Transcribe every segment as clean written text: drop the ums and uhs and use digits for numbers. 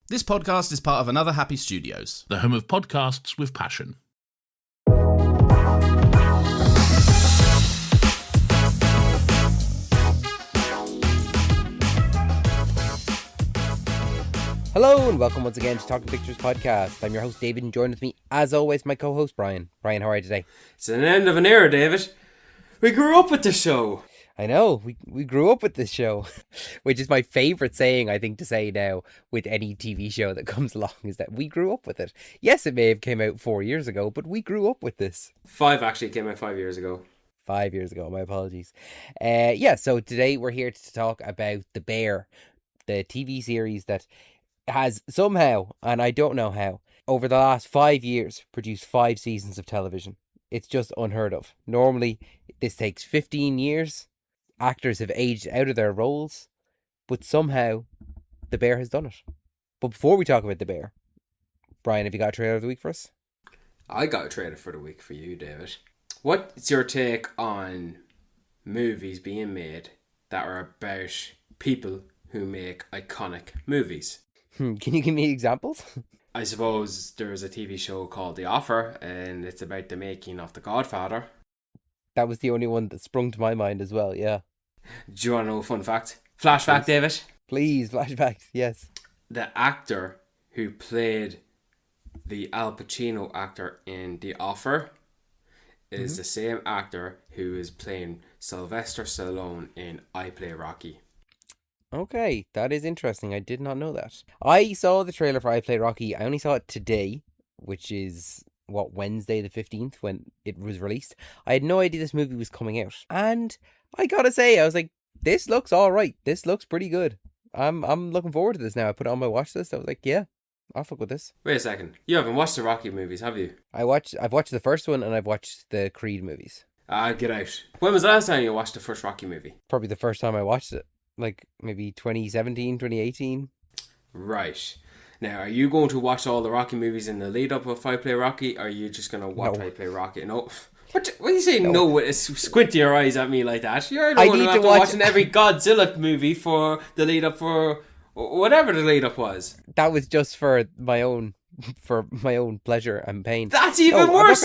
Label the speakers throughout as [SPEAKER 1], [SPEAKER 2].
[SPEAKER 1] This podcast is part of Another Happy Studios,
[SPEAKER 2] the home of podcasts with passion.
[SPEAKER 3] Hello and welcome once again to Talking Pictures Podcast. I'm your host David and joined with me as always my co-host Brian. Brian, how are you today?
[SPEAKER 4] It's an end of an era, David. We grew up with the show.
[SPEAKER 3] I know, we grew up with this show, which is my favourite saying I think to say now with any TV show that comes along, is that we grew up with it. Yes, it may have came out 4 years ago, but we grew up with this.
[SPEAKER 4] 5 actually came out 5 years ago.
[SPEAKER 3] 5 years ago, my apologies. So today we're here to talk about The Bear, the TV series that has somehow, and I don't know how, over the last 5 years produced 5 seasons of television. It's just unheard of. Normally, this takes 15 years. Actors have aged out of their roles, but somehow The Bear has done it. But before we talk about The Bear, Brian, have you got a trailer of the week for us?
[SPEAKER 4] I got a trailer for the week for you, David. What's your take on movies being made that are about people who make iconic movies?
[SPEAKER 3] Can you give me examples?
[SPEAKER 4] I suppose there's a TV show called The Offer, and it's about the making of The Godfather.
[SPEAKER 3] That was the only one that sprung to my mind as well, yeah.
[SPEAKER 4] Do you want to know a fun fact? Flash fact, David?
[SPEAKER 3] Please, flashbacks, yes.
[SPEAKER 4] The actor who played the Al Pacino actor in The Offer is the same actor who is playing Sylvester Stallone in I Play Rocky.
[SPEAKER 3] Okay, that is interesting. I did not know that. I saw the trailer for I Play Rocky. I only saw it today, which is, Wednesday the 15th when it was released. I had no idea this movie was coming out. And I gotta say, I was like, this looks alright. This looks pretty good. I'm looking forward to this now. I put it on my watch list. I was like, yeah, I'll fuck with this.
[SPEAKER 4] Wait a second. You haven't watched the Rocky movies, have you?
[SPEAKER 3] I've watched the first one and I've watched the Creed movies.
[SPEAKER 4] Get out. When was the last time you watched the first Rocky movie?
[SPEAKER 3] Probably the first time I watched it. Like maybe 2017, 2018.
[SPEAKER 4] Right. Now, are you going to watch all the Rocky movies in the lead up of I Play Rocky? Or are you just going to watch I Play Rocky? No. What are you saying? No, squinting your eyes at me like that. You're the one who after watching every Godzilla movie for the lead up for whatever the lead up was.
[SPEAKER 3] That was just for my own pleasure and pain.
[SPEAKER 4] That's even worse.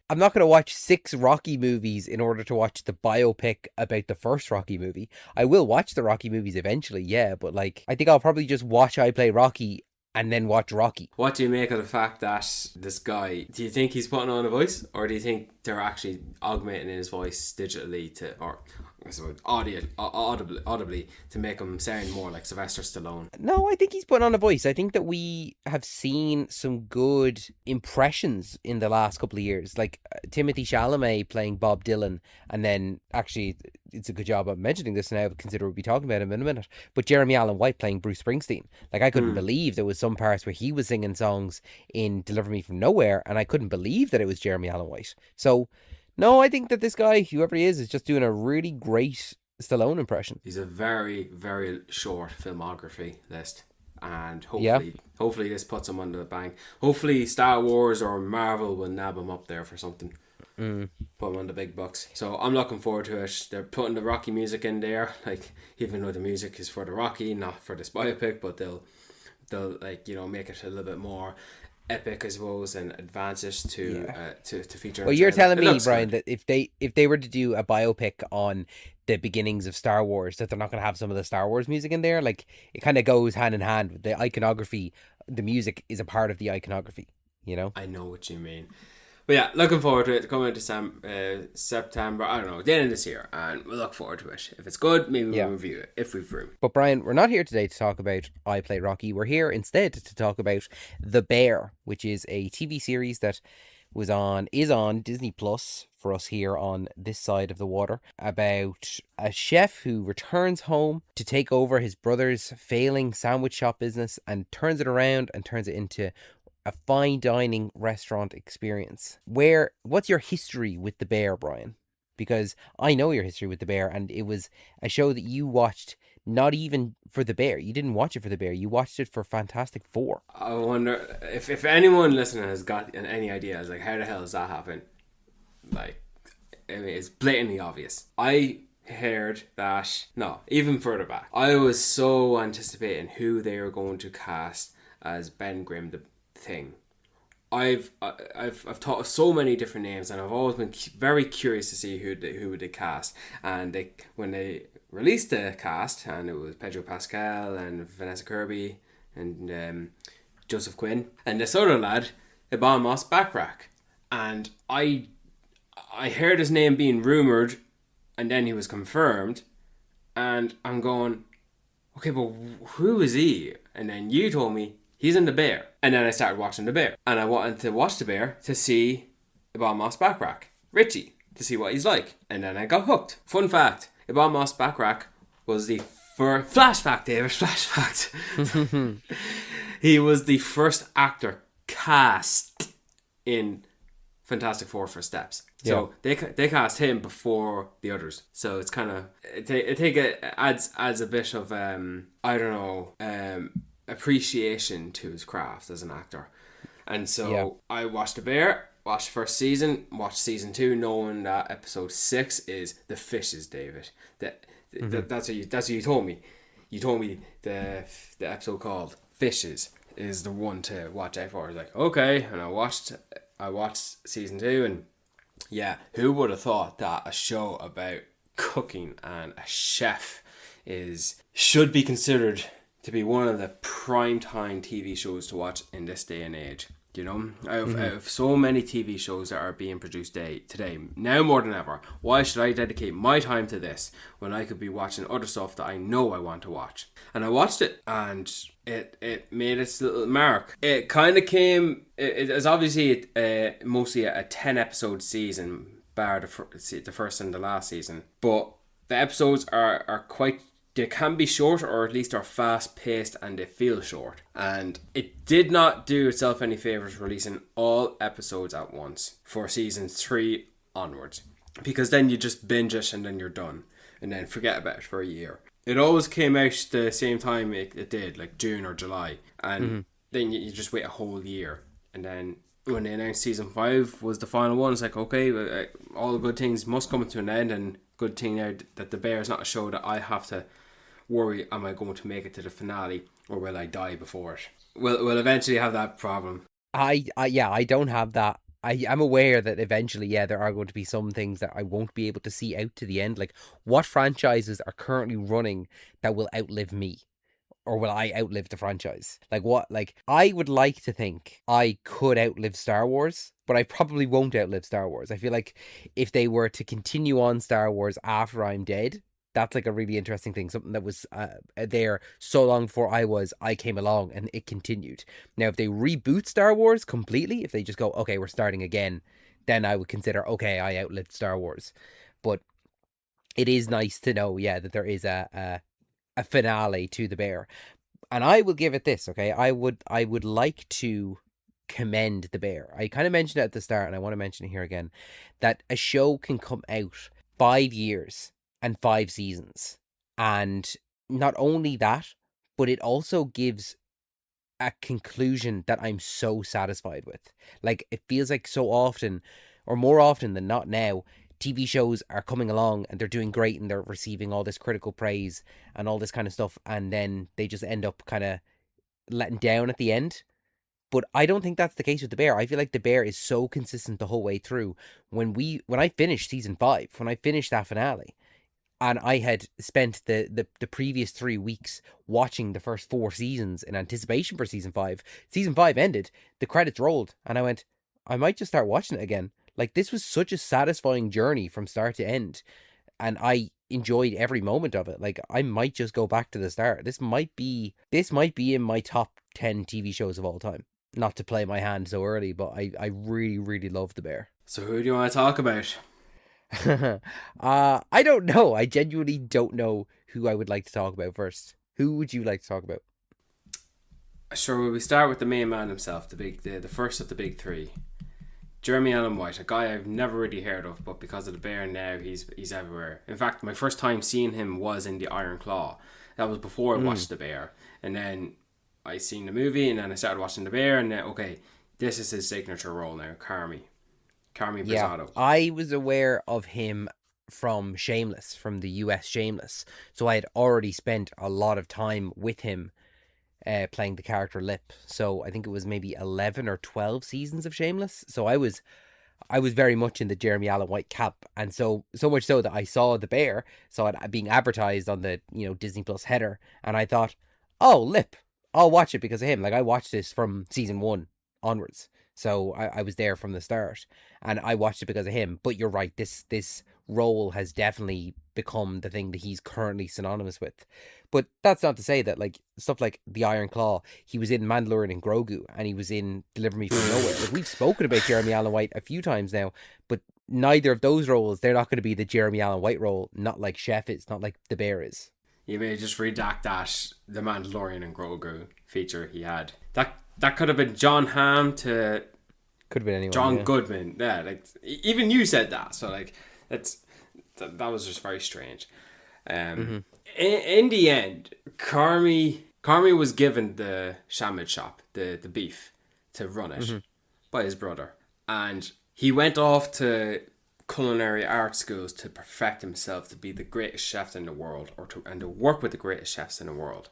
[SPEAKER 3] I'm not gonna watch 6 Rocky movies in order to watch the biopic about the first Rocky movie. I will watch the Rocky movies eventually, yeah, but like I think I'll probably just watch I Play Rocky and then watch Rocky.
[SPEAKER 4] What do you make of the fact that this guy, do you think he's putting on a voice, or do you think they're actually augmenting his voice digitally audibly to make him sound more like Sylvester Stallone?
[SPEAKER 3] No, I think he's putting on a voice. I think that we have seen some good impressions in the last couple of years, like Timothée Chalamet playing Bob Dylan, and then actually it's a good job of mentioning this now, consider we'll be talking about him in a minute, but Jeremy Allen White playing Bruce Springsteen. Like I couldn't believe there was some parts where he was singing songs in Deliver Me From Nowhere, and I couldn't believe that it was Jeremy Allen White. So no, I think that this guy, whoever he is just doing a really great Stallone impression.
[SPEAKER 4] He's a very, very short filmography list. And hopefully this puts him under the bank. Hopefully Star Wars or Marvel will nab him up there for something. Put him on the big bucks. So I'm looking forward to it. They're putting the Rocky music in there. Like, even though the music is for the Rocky, not for this biopic, but they'll make it a little bit more epic, I suppose, and advance it to feature.
[SPEAKER 3] Well, you're telling me, Brian, that if they were to do a biopic on the beginnings of Star Wars, that they're not going to have some of the Star Wars music in there? Like, it kind of goes hand in hand with the iconography. The music is a part of the iconography, you know?
[SPEAKER 4] I know what you mean. But yeah, looking forward to it. Coming to September, I don't know, the end of this year, and we'll look forward to it. If it's good, maybe we'll review it, if we've room.
[SPEAKER 3] But Brian, we're not here today to talk about I Play Rocky. We're here instead to talk about The Bear, which is a TV series that is on Disney Plus for us here on this side of the water, about a chef who returns home to take over his brother's failing sandwich shop business and turns it around and turns it into a fine dining restaurant experience. What's your history with The Bear, Brian? Because I know your history with The Bear, and it was a show that you watched not even for The Bear. You didn't watch it for The Bear. You watched it for Fantastic Four.
[SPEAKER 4] I wonder if anyone listening has got any ideas, like, how the hell does that happen? Like, I mean, it's blatantly obvious. I heard that, no, even further back, I was so anticipating who they were going to cast as Ben Grimm the Thing. I've thought of so many different names, and I've always been very curious to see who they cast. And when they released the cast, and it was Pedro Pascal and Vanessa Kirby and Joseph Quinn and this other lad, Ibn Moss Backrack, and I heard his name being rumored, and then he was confirmed, and I'm going, okay, but who is he? And then you told me he's in The Bear. And then I started watching The Bear. And I wanted to watch The Bear to see Ibn Moss Backrack, Richie, to see what he's like. And then I got hooked. Fun fact, Ibn Moss Backrack was the first... Flash fact, David, flash fact. He was the first actor cast in Fantastic Four First Steps. So they cast him before the others. So it's kind of... It adds a bit of, appreciation to his craft as an actor. And so I watched The Bear, watched the first season, watched season 2, knowing that episode 6 is The Fishes, David. That's what you told me. You told me the episode called Fishes is the one to watch out for. I was like, okay, and I watched season 2, and yeah, who would have thought that a show about cooking and a chef should be considered to be one of the prime time TV shows to watch in this day and age. You know, out of so many TV shows that are being produced today, now more than ever, why should I dedicate my time to this when I could be watching other stuff that I know I want to watch? And I watched it, and it made its little mark. It kind of came... It is obviously mostly a 10-episode season, bar the first and the last season. But the episodes are quite... They can be short, or at least are fast-paced, and they feel short. And it did not do itself any favours releasing all episodes at once for season 3 onwards. Because then you just binge it and then you're done. And then forget about it for a year. It always came out the same time it did, like June or July. And then you just wait a whole year. And then when they announced season 5 was the final one, it's like, okay, all the good things must come to an end. And good thing now that The Bear is not a show that I have to worry, am I going to make it to the finale, or will I die before it? We'll eventually have that problem.
[SPEAKER 3] I don't have that. I'm aware that eventually, there are going to be some things that I won't be able to see out to the end. Like, what franchises are currently running that will outlive me? Or will I outlive the franchise? Like, what? Like, I would like to think I could outlive Star Wars, but I probably won't outlive Star Wars. I feel like if they were to continue on Star Wars after I'm dead, that's like a really interesting thing. Something that was there so long before I came along, and it continued. Now, if they reboot Star Wars completely, if they just go, okay, we're starting again, then I would consider, okay, I outlived Star Wars. But it is nice to know, that there is a finale to The Bear. And I will give it this, okay? I would like to commend The Bear. I kind of mentioned it at the start, and I want to mention it here again, that a show can come out 5 years and 5 seasons. And not only that, but it also gives a conclusion that I'm so satisfied with. Like, it feels like so often, or more often than not now, TV shows are coming along and they're doing great and they're receiving all this critical praise and all this kind of stuff, and then they just end up kind of letting down at the end. But I don't think that's the case with The Bear. I feel like The Bear is so consistent the whole way through. When I finished season 5, when I finished that finale, and I had spent the previous 3 weeks watching the first 4 seasons in anticipation for season 5. Season 5 ended, the credits rolled, and I went, I might just start watching it again. Like, this was such a satisfying journey from start to end, and I enjoyed every moment of it. Like, I might just go back to the start. This might be in my top 10 TV shows of all time. Not to play my hand so early, but I really, really love The Bear.
[SPEAKER 4] So who do you want to talk about?
[SPEAKER 3] I don't know. I genuinely don't know who I would like to talk about first. Who would you like to talk about?
[SPEAKER 4] Sure, we start with the main man himself, the first of the big 3. Jeremy Allen White, a guy I've never really heard of, but because of The Bear now, he's everywhere. In fact, my first time seeing him was in The Iron Claw. That was before I watched The Bear. And then I seen the movie, and then I started watching The Bear, and then, okay, this is his signature role now, Carmi Brassado.
[SPEAKER 3] I was aware of him from Shameless, from the US Shameless. So I had already spent a lot of time with him playing the character Lip. So I think it was maybe 11 or 12 seasons of Shameless. So I was very much in the Jeremy Allen White camp, and so much so that I saw The Bear, saw it being advertised on the Disney Plus header, and I thought, oh, Lip, I'll watch it because of him. Like, I watched this from season 1 onwards, so I was there from the start, and I watched it because of him. But you're right, this role has definitely become the thing that he's currently synonymous with. But that's not to say that, like, stuff like the Iron Claw, he was in Mandalorian and Grogu, and he was in Deliver Me From Nowhere. Like, we've spoken about Jeremy Allen White a few times now, but neither of those roles, they're not going to be the Jeremy Allen White role, not like Chef is, not like The Bear is.
[SPEAKER 4] You may just redact that the Mandalorian and Grogu feature he had. That could have been John Hamm to
[SPEAKER 3] Could have been anyone.
[SPEAKER 4] John Goodman. Yeah, like even you said that. So like that was just very strange. In the end, Carmi was given the sandwich shop, the beef, to run it by his brother, and he went off to culinary art schools to perfect himself to be the greatest chef in the world, and to work with the greatest chefs in the world.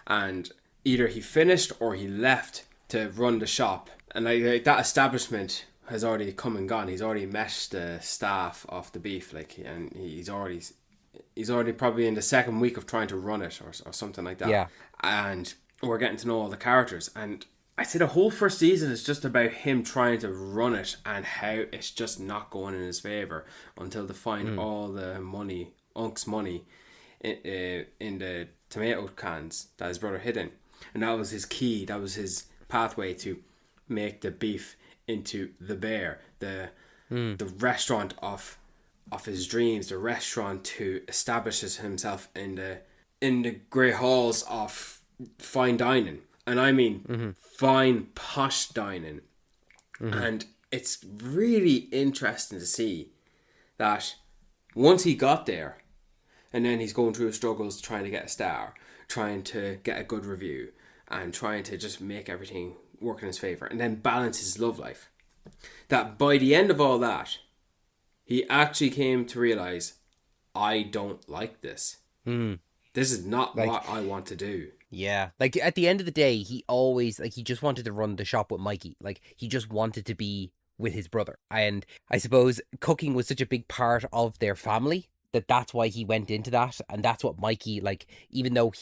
[SPEAKER 4] And either he finished or he left to run the shop, and like that establishment has already come and gone. He's already meshed the staff of the beef, and he's already probably in the second week of trying to run it or something like that.
[SPEAKER 3] Yeah.
[SPEAKER 4] And we're getting to know all the characters, and I say the whole first season is just about him trying to run it and how it's just not going in his favour until they find all the money, Unk's money, in the tomato cans that his brother hid in. And that was his key, that was his pathway to make the beef into the Bear, the restaurant of his dreams, the restaurant to establishes himself in the grey halls of fine dining. And I mean fine, posh dining. And it's really interesting to see that once he got there, and then he's going through his struggles trying to get a star, trying to get a good review, and trying to just make everything work in his favour, and then balance his love life. That by the end of all that, he actually came to realise, I don't like this. This is not what I want to do.
[SPEAKER 3] Yeah. Like, at the end of the day, he always, like, he just wanted to run the shop with Mikey. Like, he just wanted to be with his brother. And I suppose cooking was such a big part of their family that's why he went into that. And that's what Mikey, like, even though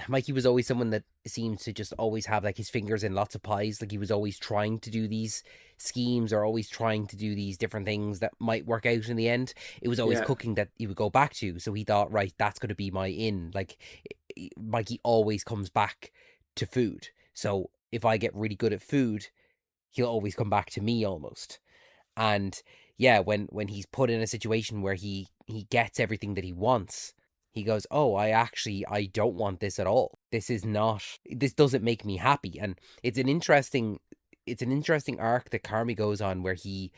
[SPEAKER 3] Mikey was always someone that seemed to just always have, like, his fingers in lots of pies. Like, he was always trying to do these schemes or always trying to do these different things that might work out in the end. It was always cooking that he would go back to. So he thought, right, that's going to be my in. Like, Mikey always comes back to food. So if I get really good at food, he'll always come back to me almost. And yeah, when he's put in a situation where he gets everything that he wants, he goes, oh, I don't want this at all. This doesn't make me happy. And it's an interesting arc that Carmi goes on where he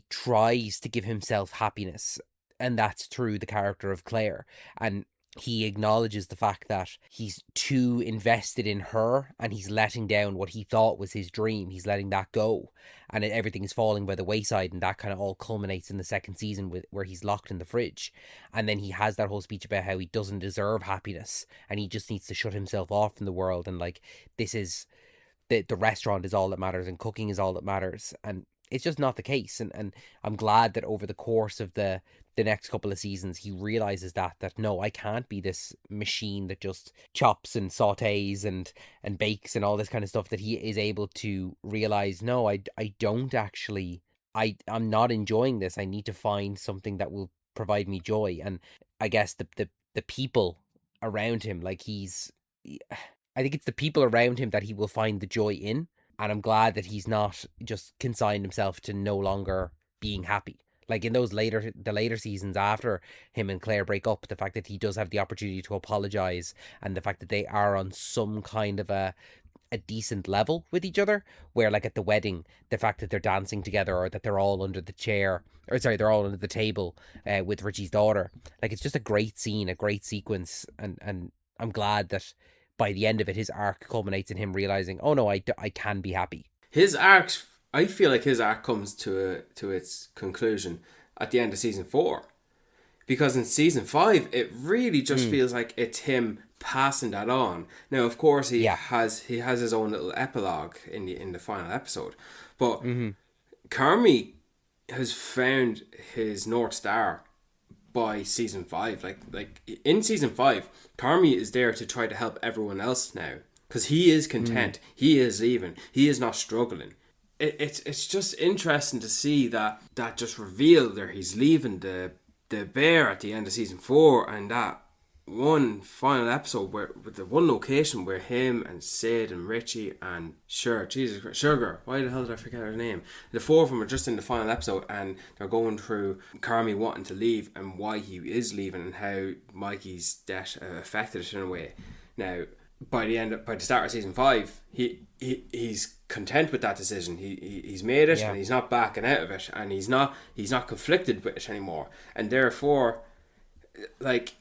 [SPEAKER 3] tries to give himself happiness, and that's through the character of Claire. And he acknowledges the fact that he's too invested in her and he's letting down what he thought was his dream. He's letting that go, and everything is falling by the wayside, and that kind of all culminates in the second season where he's locked in the fridge. And then he has that whole speech about how he doesn't deserve happiness and he just needs to shut himself off from the world, and like, this is the restaurant is all that matters and cooking is all that matters. And it's just not the case. And I'm glad that over the course of the next couple of seasons, he realizes that no, I can't be this machine that just chops and sautés and bakes and all this kind of stuff, that he is able to realize, no, I don't actually, I'm not enjoying this. I need to find something that will provide me joy. And I guess the people around him, like, I think it's the people around him that he will find the joy in. And I'm glad that he's not just consigned himself to no longer being happy. Like, in the later seasons after him and Claire break up, the fact that he does have the opportunity to apologize, and the fact that they are on some kind of a decent level with each other, where, like, at the wedding, the fact that they're dancing together, or that they're all under the they're all under the table with Richie's daughter. Like, it's just a great scene, a great sequence. And I'm glad that by the end of it, his arc culminates in him realizing, oh no, I can be happy.
[SPEAKER 4] His arc, I feel like his arc comes to its conclusion at the end of season 4, because in season 5 it really just feels like it's him passing that on. Now, of course, he
[SPEAKER 3] Yeah.
[SPEAKER 4] has his own little epilogue in the final episode, but
[SPEAKER 3] Mm-hmm.
[SPEAKER 4] Carmi has found his North Star by season 5. Like in season 5, Carmi is there to try to help everyone else now because he is content. He is leaving. He is not struggling. It's just interesting to see that just revealed there. He's leaving the bear at the end of season 4, and that one final episode where with the one location where him and Sid and Richie and Sugar, why the hell did I forget her name? The 4 of them are just in the final episode, and they're going through Carmi wanting to leave and why he is leaving and how Mikey's death affected it in a way. Now, by the start of season 5, he's content with that decision. He's made it, and he's not backing out of it, and he's not conflicted with it anymore, and therefore, like,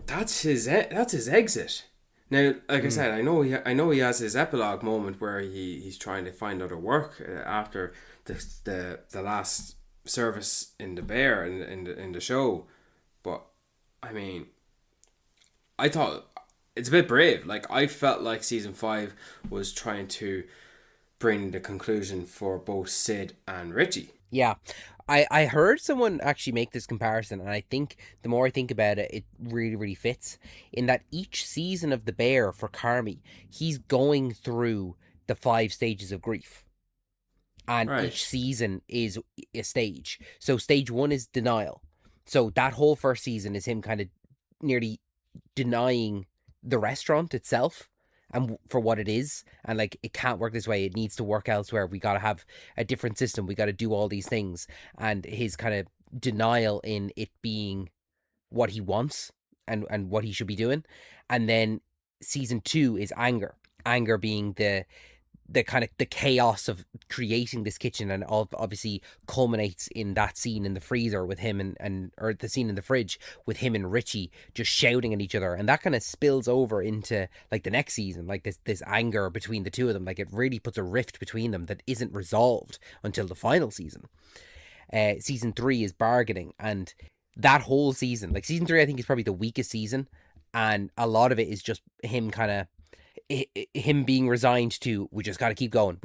[SPEAKER 4] that's his exit. Now, like I said, I know he has his epilogue moment where he's trying to find other work after the last service in the bear in the show, but I mean, I thought it's a bit brave. Like, I felt like season 5 was trying to bring the conclusion for both Sid and Richie.
[SPEAKER 3] Yeah. I heard someone actually make this comparison, and I think the more I think about it, it really, really fits in that each season of The Bear for Carmi, he's going through the 5 stages of grief. And each season is a stage. So stage 1 is denial. So that whole first season is him kind of nearly denying the restaurant itself and for what it is, and like, it can't work this way, it needs to work elsewhere, we got to have a different system, we got to do all these things, and his kind of denial in it being what he wants and what he should be doing. And then season 2 is anger being the kind of the chaos of creating this kitchen, and obviously culminates in that scene in the freezer with him or the scene in the fridge with him and Richie just shouting at each other, and that kind of spills over into like the next season, like this anger between the two of them. Like, it really puts a rift between them that isn't resolved until the final season. Season 3 is bargaining, and that whole season, like season 3, I think is probably the weakest season, and a lot of it is just him being resigned to, we just got to keep going.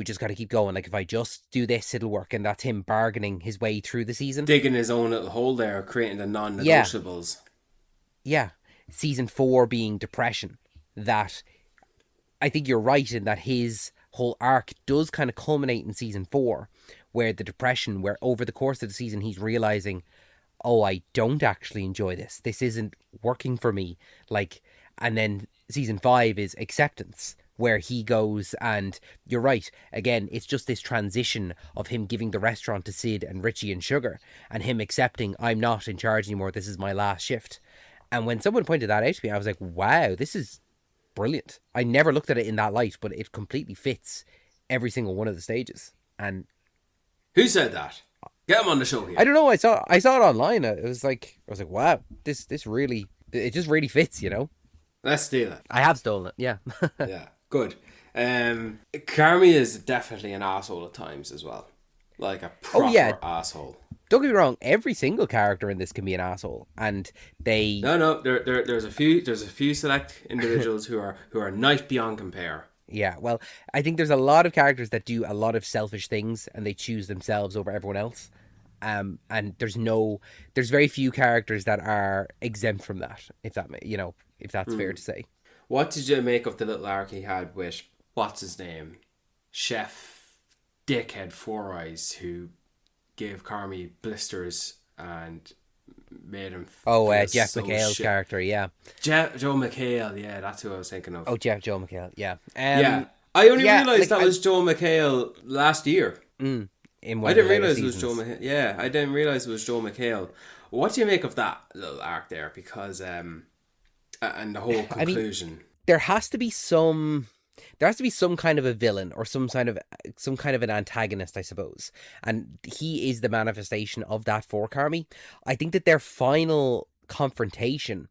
[SPEAKER 3] Like, if I just do this, it'll work. And that's him bargaining his way through the season.
[SPEAKER 4] Digging his own little hole there, creating the non-negotiables.
[SPEAKER 3] Yeah. Season 4 being depression. That, I think you're right in that his whole arc does kind of culminate in season 4, where the depression, where over the course of the season, he's realizing, oh, I don't actually enjoy this. This isn't working for me. Like, and then season 5 is acceptance, where he goes, and you're right, again, it's just this transition of him giving the restaurant to Sid and Richie and Sugar, and him accepting, I'm not in charge anymore, this is my last shift. And when someone pointed that out to me, I was like, wow, this is brilliant. I never looked at it in that light, but it completely fits every single one of the stages. And
[SPEAKER 4] who said that? Get him on the show here.
[SPEAKER 3] I don't know, I saw it online. I was like, wow, this really, it just really fits, you know.
[SPEAKER 4] Let's steal it.
[SPEAKER 3] I have stolen it, yeah.
[SPEAKER 4] Yeah, good. Carmi is definitely an asshole at times as well. Like a proper asshole.
[SPEAKER 3] Don't get me wrong, every single character in this can be an asshole, and they...
[SPEAKER 4] No, there's a few select individuals who are nice beyond compare.
[SPEAKER 3] Yeah, well, I think there's a lot of characters that do a lot of selfish things, and they choose themselves over everyone else. And there's very few characters that are exempt from that, if that's fair to say.
[SPEAKER 4] What did you make of the little arc he had with, what's his name? Chef Dickhead Four Eyes, who gave Carmi blisters and made him
[SPEAKER 3] Jeff McHale's character, yeah.
[SPEAKER 4] Joe McHale, yeah, that's who I was thinking of.
[SPEAKER 3] Joe McHale, yeah.
[SPEAKER 4] Yeah, I only realised that was Joe McHale last year.
[SPEAKER 3] I
[SPEAKER 4] didn't realise it was Joe McHale. Yeah, I didn't realise it was Joe McHale. What do you make of that little arc there? Because and the whole conclusion.
[SPEAKER 3] I mean, there has to be some kind of a villain or some kind of an antagonist, I suppose. And he is the manifestation of that for Carmi. I think that their final confrontation,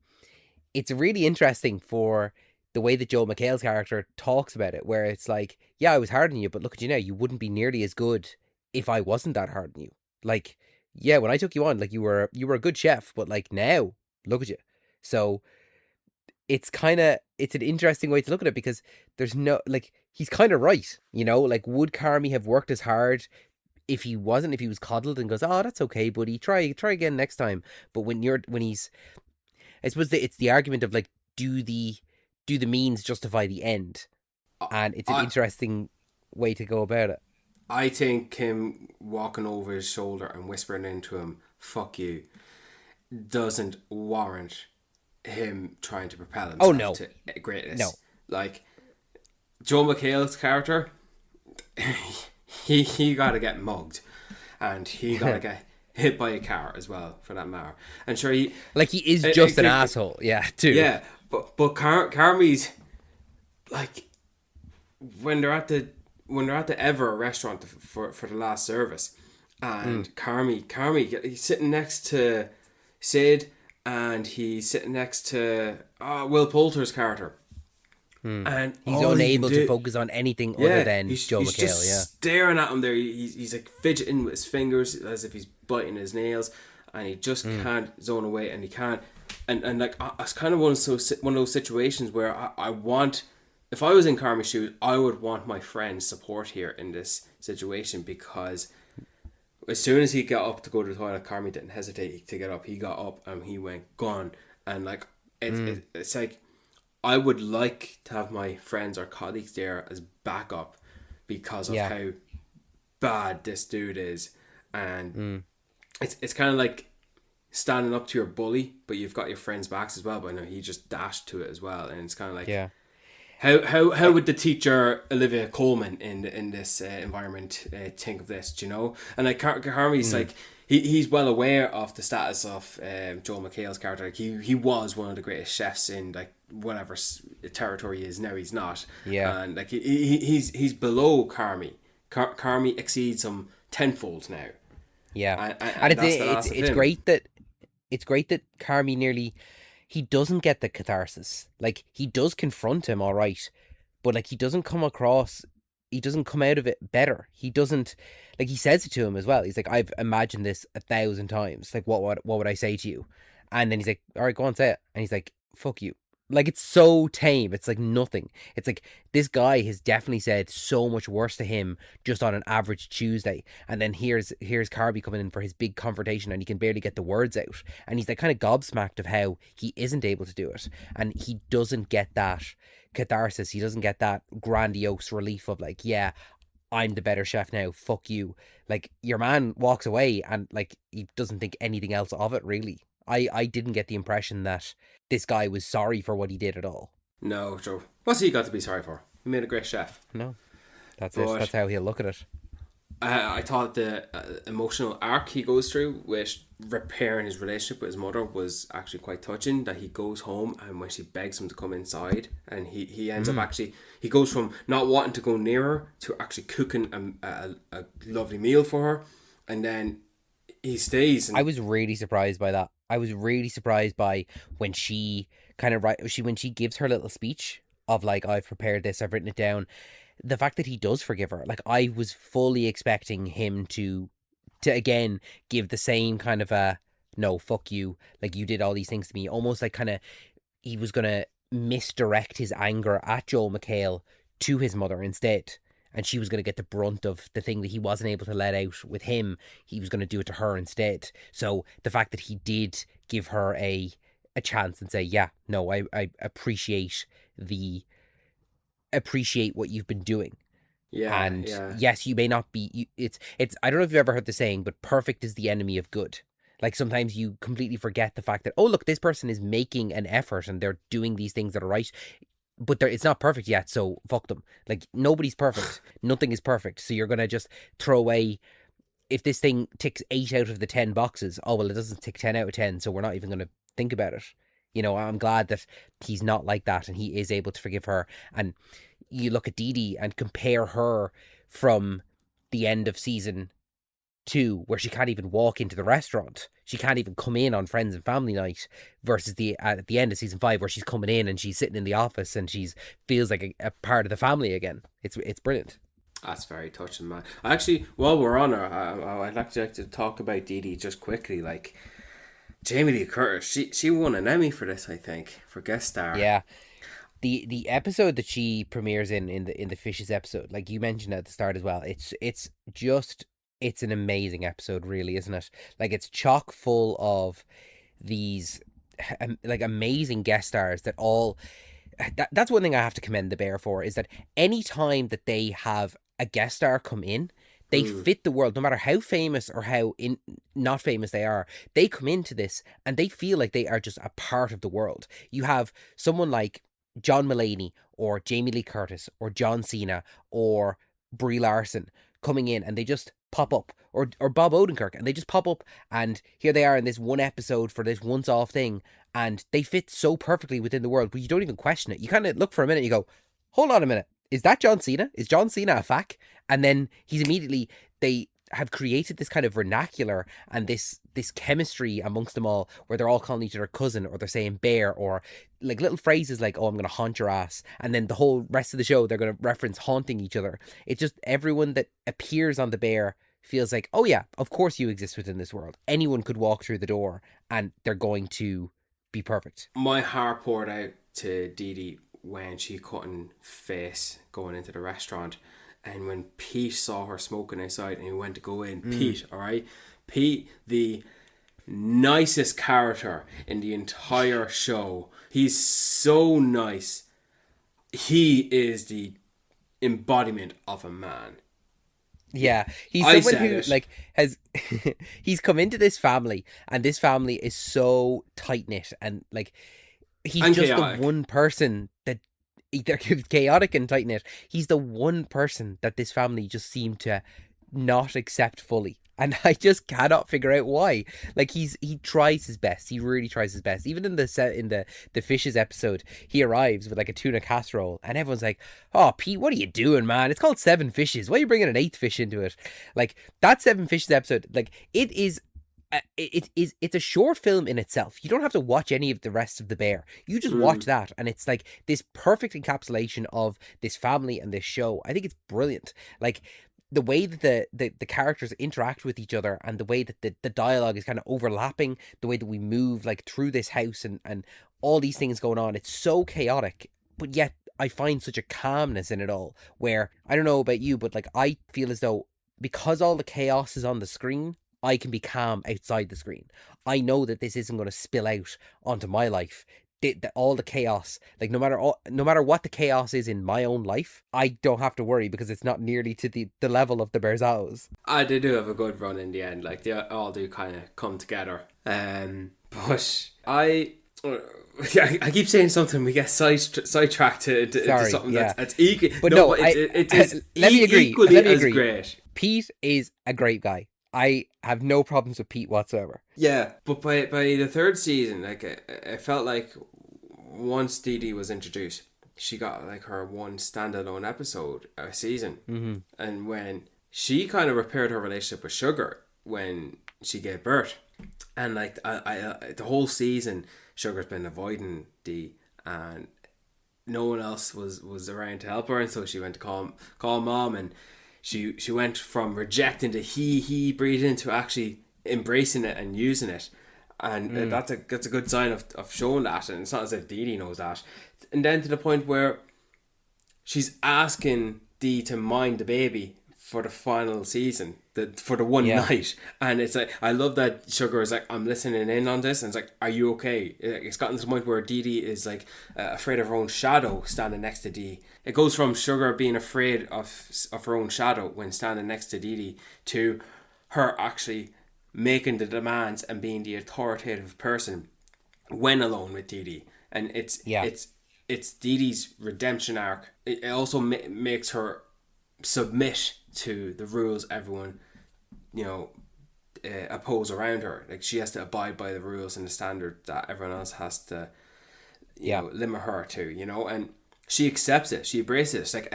[SPEAKER 3] it's really interesting for the way that Joel McHale's character talks about it, where it's like, yeah, I was hard on you, but look at you now. You wouldn't be nearly as good if I wasn't that hard on you. Like, yeah, when I took you on, like, you were a good chef, but like now, look at you. So it's an interesting way to look at it, because there's no, like, he's kind of right, you know, like, would Carmi have worked as hard if he was coddled and goes, oh, that's okay, buddy, try again next time. But when he's, I suppose it's the argument of like, do the means justify the end? And it's an interesting way to go about it.
[SPEAKER 4] I think him walking over his shoulder and whispering into him, fuck you, doesn't warrant him trying to propel himself to greatness.
[SPEAKER 3] No.
[SPEAKER 4] Like, Joel McHale's character, he got to get mugged. And he got to get hit by a car as well, for that matter. And sure, he
[SPEAKER 3] is just an asshole, yeah, too.
[SPEAKER 4] Yeah, but Carmi's, like, when they're at the Ever restaurant for the last service, and Carmi, he's sitting next to Sid, and he's sitting next to Will Poulter's character. And
[SPEAKER 3] he's unable to focus on anything other than Joe McHale.
[SPEAKER 4] Just staring at him there. He's like fidgeting with his fingers as if he's biting his nails, and he just can't zone away, and he can't. And like, it's kind of one of those situations where I want, if I was in Carmi's shoes, I would want my friend's support here in this situation, because as soon as he got up to go to the toilet, Carmi didn't hesitate to get up. He got up and he went gone. And like, it's like, I would like to have my friends or colleagues there as backup because of how bad this dude is. And it's kind of like standing up to your bully, but you've got your friends' backs as well. But no, he just dashed to it as well. And it's kind of like, how would the teacher Olivia Colman in this environment think of this? Do you know? And like, Carmi's like, he's well aware of the status of Joel McHale's character. Like, he was one of the greatest chefs in like whatever territory he is now. He's not. Yeah. And like, he's below Carmi. Carmi exceeds him tenfold now.
[SPEAKER 3] Yeah. And it's great that Carmi nearly, he doesn't get the catharsis. Like, he does confront him, all right, but like, he doesn't come out of it better. He doesn't, like, he says it to him as well. He's like, I've imagined this 1,000 times. Like, what would I say to you? And then he's like, all right, go on, say it. And he's like, fuck you. Like, it's so tame. It's like nothing. It's like, this guy has definitely said so much worse to him just on an average Tuesday. And then here's Carby coming in for his big confrontation, and he can barely get the words out. And he's like kind of gobsmacked of how he isn't able to do it. And he doesn't get that catharsis. He doesn't get that grandiose relief of like, yeah, I'm the better chef now, fuck you. Like, your man walks away and like, he doesn't think anything else of it, really. I didn't get the impression that this guy was sorry for what he did at all.
[SPEAKER 4] No, Joe. What's he got to be sorry for? He made a great chef.
[SPEAKER 3] No. That's how he'll look at it.
[SPEAKER 4] I thought the emotional arc he goes through with repairing his relationship with his mother was actually quite touching. That he goes home, and when she begs him to come inside, and he ends up actually, he goes from not wanting to go near her to actually cooking a lovely meal for her, and then he stays.
[SPEAKER 3] I was really surprised by that. I was really surprised by when she when she gives her little speech of like, I've prepared this, I've written it down. The fact that he does forgive her, like, I was fully expecting him to again give the same kind of a, no, fuck you, like, you did all these things to me, almost like kind of he was gonna misdirect his anger at Joel McHale to his mother instead, and she was gonna get the brunt of the thing that he wasn't able to let out with him. He was gonna do it to her instead. So the fact that he did give her a chance and say, yeah, no, I appreciate what you've been doing.
[SPEAKER 4] Yeah.
[SPEAKER 3] And yes, you may not be, it's I don't know if you've ever heard the saying, but perfect is the enemy of good. Like, sometimes you completely forget the fact that, oh, look, this person is making an effort and they're doing these things that are right, but it's not perfect yet, so fuck them. Like, nobody's perfect. Nothing is perfect. So you're going to just throw away, if this thing ticks 8 out of the 10 boxes, oh, well, it doesn't tick 10 out of 10, so we're not even going to think about it. You know, I'm glad that he's not like that and he is able to forgive her. And you look at Dee Dee and compare her from the end of season 2, where she can't even walk into the restaurant. She can't even come in on friends and family night, versus at the end of season 5, where she's coming in and she's sitting in the office and she's feels like a part of the family again. It's brilliant.
[SPEAKER 4] That's very touching, man. Actually, while we're on her, I'd like to talk about Dee Dee just quickly. Like, Jamie Lee Curtis, she won an Emmy for this, I think, for guest star.
[SPEAKER 3] Yeah. The episode that she premieres in the Fishes episode, like you mentioned at the start as well, it's an amazing episode, really, isn't it? Like, it's chock full of these like amazing guest stars that all that's one thing I have to commend the Bear for, is that any time that they have a guest star come in, they fit the world, no matter how famous or how not famous they are. They come into this and they feel like they are just a part of the world. You have someone like John Mulaney or Jamie Lee Curtis or John Cena or Brie Larson coming in, and they just pop up, or Bob Odenkirk, and they just pop up, and here they are in this one episode for this once-off thing, and they fit so perfectly within the world, but you don't even question it. You kind of look for a minute and you go, hold on a minute, is that John Cena? Is John Cena a fac? And then he's immediately, they have created this kind of vernacular and this chemistry amongst them all, where they're all calling each other cousin, or they're saying bear, or like little phrases like, oh, I'm going to haunt your ass. And then the whole rest of the show, they're going to reference haunting each other. It's just everyone that appears on the Bear feels like, oh yeah, of course you exist within this world. Anyone could walk through the door and they're going to be perfect.
[SPEAKER 4] My heart poured out to Dee Dee when she couldn't face going into the restaurant, and when Pete saw her smoking outside and he went to go in. Pete, all right? Pete, the nicest character in the entire show. He's so nice. He is the embodiment of a man.
[SPEAKER 3] Yeah, he's someone who like has he's come into this family, and this family is so tight knit, and like he's and just chaotic. The one person that they're chaotic and tight knit. He's the one person that this family just seem to not accept fully. And I just cannot figure out why. Like, he tries his best. He really tries his best. Even in the Fishes episode, he arrives with like a tuna casserole, and everyone's like, "Oh, Pete, what are you doing, man? It's called Seven Fishes. Why are you bringing an eighth fish into it?" Like, that Seven Fishes episode, like, it is. It's a short film in itself. You don't have to watch any of the rest of the Bear. You just watch that, and it's like this perfect encapsulation of this family and this show. I think it's brilliant. Like, the way that the characters interact with each other, and the way that the dialogue is kind of overlapping, the way that we move like through this house, and all these things going on. It's so chaotic, but yet I find such a calmness in it all, where, I don't know about you, but like, I feel as though because all the chaos is on the screen, I can be calm outside the screen. I know that this isn't going to spill out onto my life. All the chaos, like no matter what the chaos is in my own life, I don't have to worry, because it's not nearly to the level of the Bearzaos.
[SPEAKER 4] They do have a good run in the end. Like, they all do kind of come together. But I keep saying something, we get sidetracked to something that's equal.
[SPEAKER 3] But let me agree. Great. Pete is a great guy. I have no problems with Pete whatsoever.
[SPEAKER 4] Yeah, but by the third season, like, it felt like once Dee Dee was introduced, she got like her one standalone episode a season. Mm-hmm. And when she kind of repaired her relationship with Sugar when she gave birth, and like I the whole season, Sugar's been avoiding Dee, and no one else was around to help her, and so she went to call mom, and She went from rejecting the he breathing to actually embracing it and using it, and that's a good sign of showing that. And it's not as if Dee Dee knows that. And then to the point where she's asking Dee to mind the baby for the final season, for the one night, and it's like, I love that Sugar is like, I'm listening in on this, and it's like, are you okay? It's gotten to the point where Dee Dee is like afraid of her own shadow standing next to Dee. It goes from Sugar being afraid of her own shadow when standing next to Dee Dee, to her actually making the demands and being the authoritative person when alone with Dee Dee. And it's Dee Dee's redemption arc. It also makes her submit to the rules everyone oppose around her. Like, she has to abide by the rules and the standard that everyone else has to limit her to, and she accepts it, she embraces it. It's like,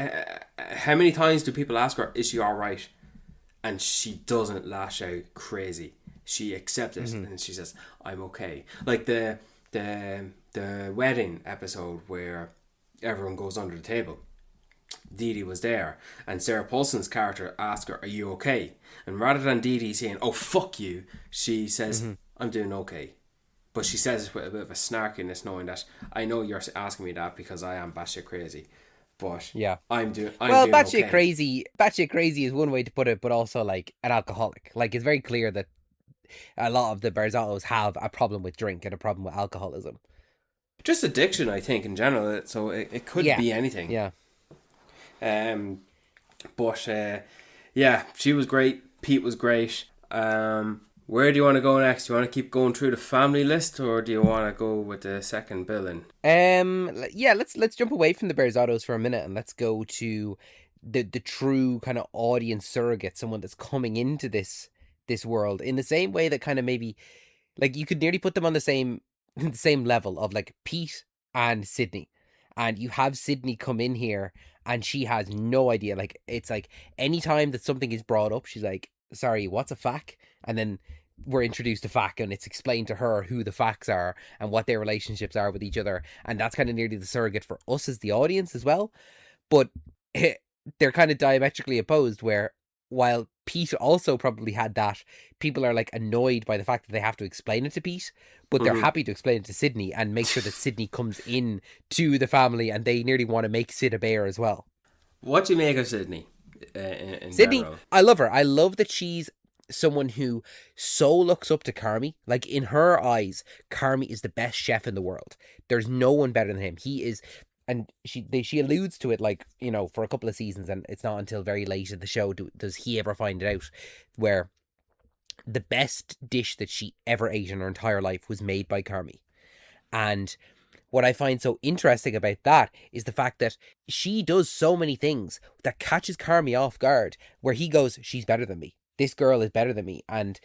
[SPEAKER 4] how many times do people ask her, is she alright? And she doesn't lash out crazy. She accepts it, and she says, I'm okay. Like the wedding episode where everyone goes under the table, Dee Dee was there, and Sarah Paulson's character asked her, are you okay? And rather than Dee Dee saying, oh fuck you, she says, I'm doing okay. But she says it with a bit of a snarkiness, knowing that I know you're asking me that because I am batshit crazy. But
[SPEAKER 3] yeah,
[SPEAKER 4] I'm doing
[SPEAKER 3] batshit
[SPEAKER 4] okay.
[SPEAKER 3] crazy. Batshit crazy is one way to put it, but also like an alcoholic. Like it's very clear that a lot of the Berzatos have a problem with drink and a problem with alcoholism.
[SPEAKER 4] Just addiction, I think, in general. So it could be anything.
[SPEAKER 3] Yeah.
[SPEAKER 4] But yeah, she was great. Pete was great. Where do you want to go next? Do you want to keep going through the family list, or do you want to go with the second billing?
[SPEAKER 3] Yeah, let's jump away from the Berzatos for a minute and let's go to the true kind of audience surrogate, someone that's coming into this world in the same way that kind of maybe like you could nearly put them on the same level of like Pete and Sydney. And you have Sydney come in here and she has no idea. Like it's like anytime that something is brought up, she's like, sorry, what's a fact? And then we're introduced to fact and it's explained to her who the facts are and what their relationships are with each other. And that's kind of nearly the surrogate for us as the audience as well. But they're kind of diametrically opposed, where while Pete also probably had that, people are like annoyed by the fact that they have to explain it to Pete, but they're happy to explain it to Sydney and make sure that Sydney comes in to the family, and they nearly want to make Sid a bear as well.
[SPEAKER 4] What do you make of Sydney? In
[SPEAKER 3] Sydney,
[SPEAKER 4] general?
[SPEAKER 3] I love her. I love that she's someone who so looks up to Carmy. Like in her eyes, Carmy is the best chef in the world. There's no one better than him. He is. And she alludes to it, like, you know, for a couple of seasons, and it's not until very late in the show does he ever find it out, where the best dish that she ever ate in her entire life was made by Carmy. And what I find so interesting about that is the fact that she does so many things that catches Carmy off guard, where he goes, she's better than me. This girl is better than me. And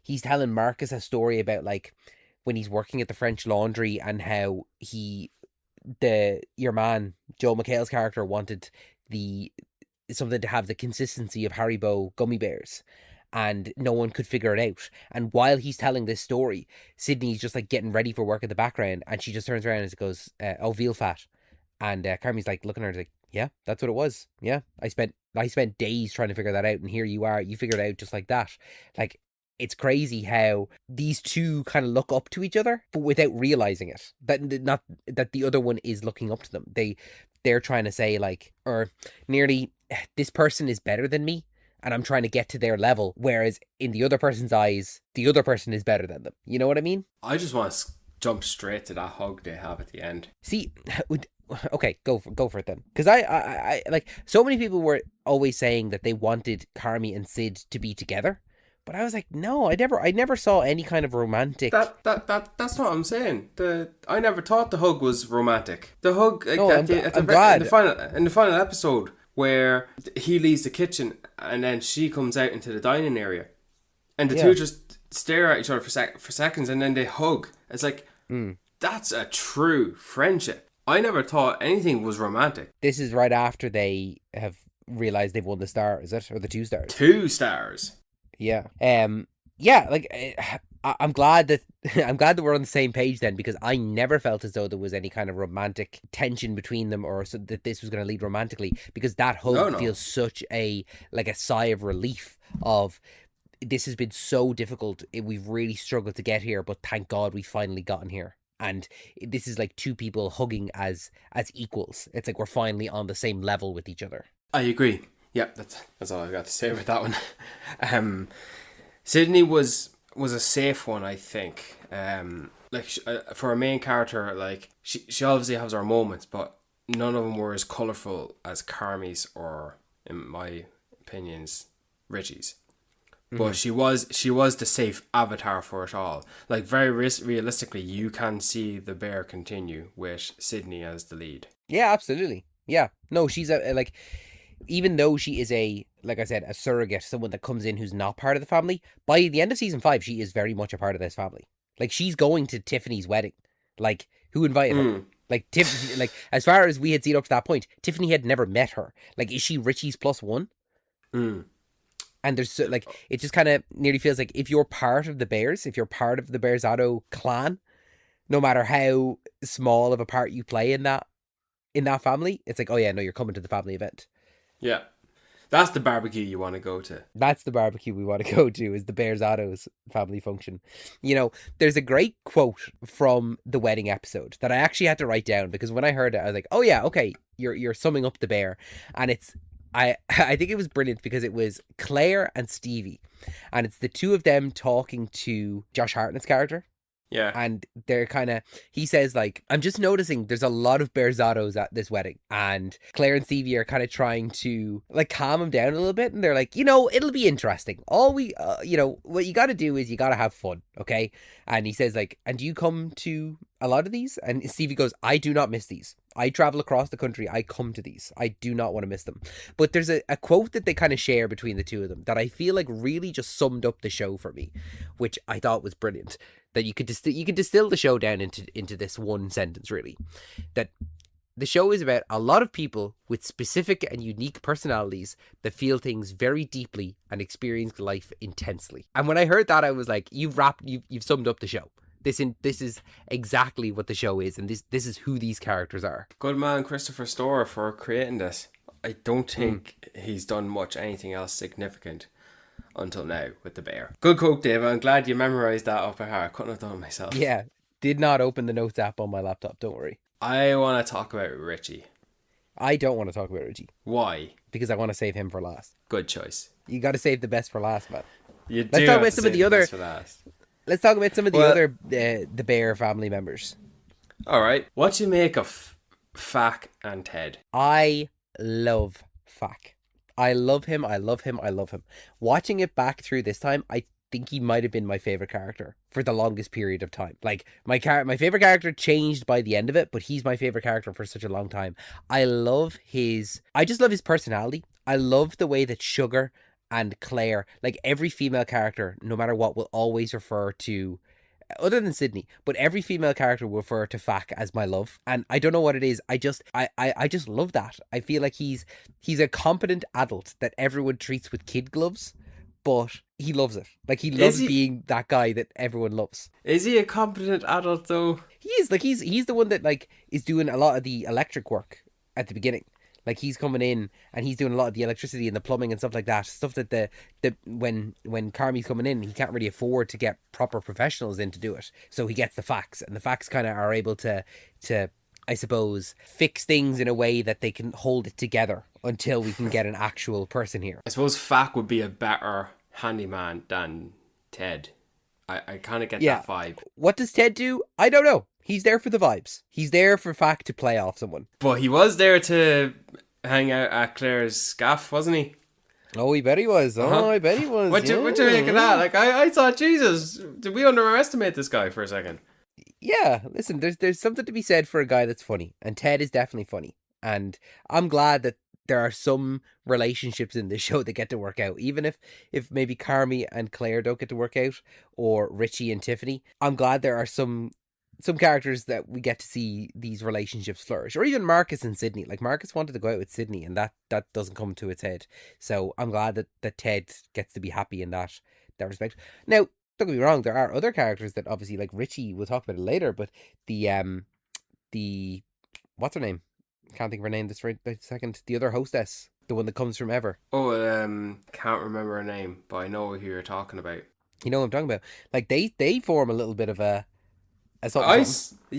[SPEAKER 3] he's telling Marcus a story about, like, when he's working at the French Laundry and how your man Joe McHale's character wanted something to have the consistency of Haribo gummy bears, and no one could figure it out. And while he's telling this story, Sydney's just like getting ready for work in the background, and she just turns around and goes, "Oh, veal fat." And Carmy's like looking at her like, "Yeah, that's what it was. Yeah, I spent days trying to figure that out, and here you are. You figured it out just like that." Like, it's crazy how these two kind of look up to each other, but without realizing it. Not that the other one is looking up to them. They're trying to say, like, or nearly, this person is better than me, and I'm trying to get to their level. Whereas in the other person's eyes, the other person is better than them. You know what I mean?
[SPEAKER 4] I just want to jump straight to that hug they have at the end.
[SPEAKER 3] See, okay, go for it then. Because I like, so many people were always saying that they wanted Carmy and Sid to be together. But I was like, no, I never saw any kind of romantic.
[SPEAKER 4] That's not what I'm saying. I never thought the hug was romantic. The hug, like,
[SPEAKER 3] No, I'm glad.
[SPEAKER 4] In the final episode where he leaves the kitchen and then she comes out into the dining area, and the two just stare at each other for seconds, and then they hug. It's like, that's a true friendship. I never thought anything was romantic.
[SPEAKER 3] This is right after they have realized they've won the star, is it? Or the 2 stars?
[SPEAKER 4] 2 stars.
[SPEAKER 3] Yeah. Yeah, like, I'm glad that we're on the same page then, because I never felt as though there was any kind of romantic tension between them, or so that this was going to lead romantically, because that hug feels such a sigh of relief of, this has been so difficult. We've really struggled to get here, but thank God we've finally gotten here. And this is like 2 people hugging as equals. It's like we're finally on the same level with each other.
[SPEAKER 4] I agree. Yeah, that's all I've got to say about that one. Sydney was a safe one, I think. For a main character, like, she obviously has her moments, but none of them were as colourful as Carmy's or, in my opinions, Richie's. But she was the safe avatar for it all. Like, very realistically, you can see the bear continue with Sydney as the lead.
[SPEAKER 3] Yeah, absolutely. Yeah. No, she's even though she is like I said, a surrogate, someone that comes in who's not part of the family, by the end of season 5, she is very much a part of this family. Like, she's going to Tiffany's wedding. Like, who invited her? Like, Tiffany, like, as far as we had seen up to that point, Tiffany had never met her. Like, is she Richie's +1? And there's, like, it just kind of nearly feels like if you're part of the Bears, if you're part of the Bearsato clan, no matter how small of a part you play in that family, it's like, oh yeah, no, you're coming to the family event.
[SPEAKER 4] Yeah. That's the barbecue you want to go to.
[SPEAKER 3] That's the barbecue we want to go to, is the Bearzado's family function. You know, there's a great quote from the wedding episode that I actually had to write down, because when I heard it, I was like, oh yeah, okay, you're summing up the bear. And it's, I think it was brilliant because it was Claire and Stevie, and it's the two of them talking to Josh Hartnett's character.
[SPEAKER 4] Yeah.
[SPEAKER 3] And they're kind of, he says, like, I'm just noticing there's a lot of Bearzados at this wedding. And Claire and Stevie are kind of trying to, like, calm him down a little bit. And they're like, you know, it'll be interesting. All we, you know, what you got to do is you got to have fun, okay? And he says, like, and do you come to a lot of these? And Stevie goes, I do not miss these. I travel across the country. I come to these. I do not want to miss them. But there's a quote that they kind of share between the two of them that I feel like really just summed up the show for me, which I thought was brilliant. That you could distill the show down into this one sentence, really. That the show is about a lot of people with specific and unique personalities that feel things very deeply and experience life intensely. And when I heard that, I was like, you've summed up the show. This is exactly what the show is, and this is who these characters are.
[SPEAKER 4] Good man, Christopher Storer, for creating this. I don't think he's done much anything else significant until now with the bear. Good quote, Dave. I'm glad you memorised that off by heart. I couldn't have done it myself.
[SPEAKER 3] Yeah, did not open the notes app on my laptop, don't worry.
[SPEAKER 4] I want to talk about Richie.
[SPEAKER 3] I don't want to talk about Richie.
[SPEAKER 4] Why?
[SPEAKER 3] Because I want to save him for last.
[SPEAKER 4] Good choice.
[SPEAKER 3] You got to save the best for last, man.
[SPEAKER 4] You do.
[SPEAKER 3] Let's talk about some of the other. Let's talk about some of the other the Bear family members.
[SPEAKER 4] All right. What do you make of Fack and Ted?
[SPEAKER 3] I love Fack. I love him. Watching it back through this time, I think he might have been my favorite character for the longest period of time. Like, my favorite character changed by the end of it, but he's my favorite character for such a long time. I just love his personality. I love the way that Sugar and Claire, like every female character, no matter what, will always refer to, other than Sydney, but every female character will refer to Fack as my love. And I don't know what it is. I just love that. I feel like he's a competent adult that everyone treats with kid gloves, but he loves it. Like, he loves being that guy that everyone loves.
[SPEAKER 4] Is he a competent adult though?
[SPEAKER 3] He is. Like, he's the one that, like, is doing a lot of the electric work at the beginning. Like, he's coming in and he's doing a lot of the electricity and the plumbing and stuff like that. Stuff that when Carmi's coming in, he can't really afford to get proper professionals in to do it. So he gets the Facks, and the Facks kind of are able to I suppose, fix things in a way that they can hold it together until we can get an actual person here.
[SPEAKER 4] I suppose Fack would be a better handyman than Ted. I kind of get that vibe.
[SPEAKER 3] What does Ted do? I don't know. He's there for the vibes. He's there for Fack to play off someone.
[SPEAKER 4] But he was there to hang out at Claire's gaff, wasn't he?
[SPEAKER 3] Oh, I bet he was. I bet he was.
[SPEAKER 4] What you make of that? Like, I thought, Jesus, did we underestimate this guy for a second?
[SPEAKER 3] Yeah, listen, there's something to be said for a guy that's funny. And Ted is definitely funny. And I'm glad that there are some relationships in this show that get to work out. Even if maybe Carmi and Claire don't get to work out, or Richie and Tiffany. I'm glad there are some characters that we get to see these relationships flourish. Or even Marcus and Sydney. Like, Marcus wanted to go out with Sydney, and that doesn't come to its head. So I'm glad that Ted gets to be happy in that respect. Now, don't get me wrong, there are other characters that obviously, like Richie, we'll talk about it later, but the what's her name? Can't think of her name this right second. The other hostess, the one that comes from Ever.
[SPEAKER 4] Oh, can't remember her name, but I know who you're talking about.
[SPEAKER 3] You know what I'm talking about? Like, they form a little bit of a something.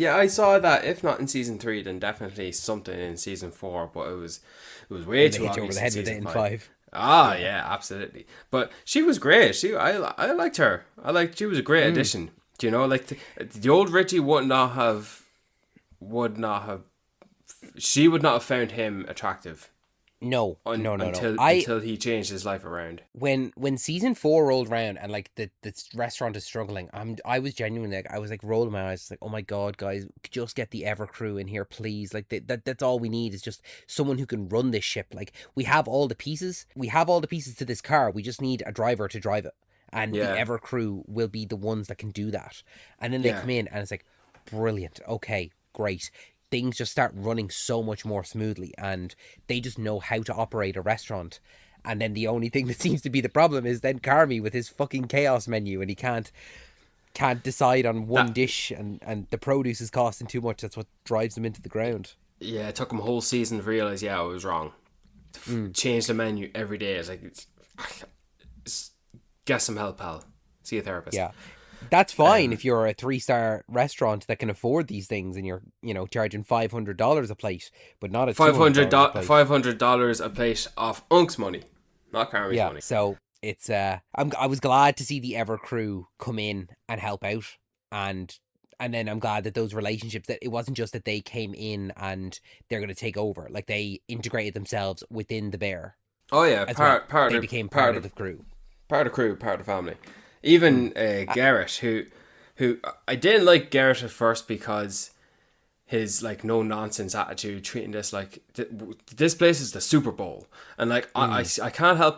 [SPEAKER 4] I saw that. If not in season 3, then definitely something in season 4. But it was way too obvious over the head with it in 5. Yeah, absolutely. But she was great. I liked her. She was a great addition. Do you know, like the old Richie would not have. She would not have found him attractive.
[SPEAKER 3] No.
[SPEAKER 4] Until he changed his life around.
[SPEAKER 3] When season 4 rolled around and like the restaurant is struggling, I was genuinely like, I was like rolling my eyes, like, oh my god, guys, just get the Ever crew in here, please. Like, that's all we need is just someone who can run this ship. Like, we have all the pieces to this car. We just need a driver to drive it, and the Ever crew will be the ones that can do that. And then they come in and it's like, brilliant. Okay, great. Things just start running so much more smoothly, and they just know how to operate a restaurant. And then the only thing that seems to be the problem is then Carmi with his fucking chaos menu, and he can't decide on one dish, and the produce is costing too much. That's what drives him into the ground.
[SPEAKER 4] Yeah, it took him a whole season to realise, I was wrong. change the menu every day. It's like, get some help, pal. See a therapist.
[SPEAKER 3] Yeah. That's fine if you're a 3-star restaurant that can afford these things and you're, charging $500 a plate, but not a $200 a plate.
[SPEAKER 4] $500 a plate off Unk's money, not Carmi's money.
[SPEAKER 3] So it's I was glad to see the Ever crew come in and help out, and then I'm glad that those relationships, that it wasn't just that they came in and they're going to take over, like they integrated themselves within the Bear.
[SPEAKER 4] Oh yeah,
[SPEAKER 3] they became part of the crew,
[SPEAKER 4] part of the crew, part of the family. Even Garrett, who I didn't like Garrett at first because his like no nonsense attitude, treating this like this place is the Super Bowl, and like I can't help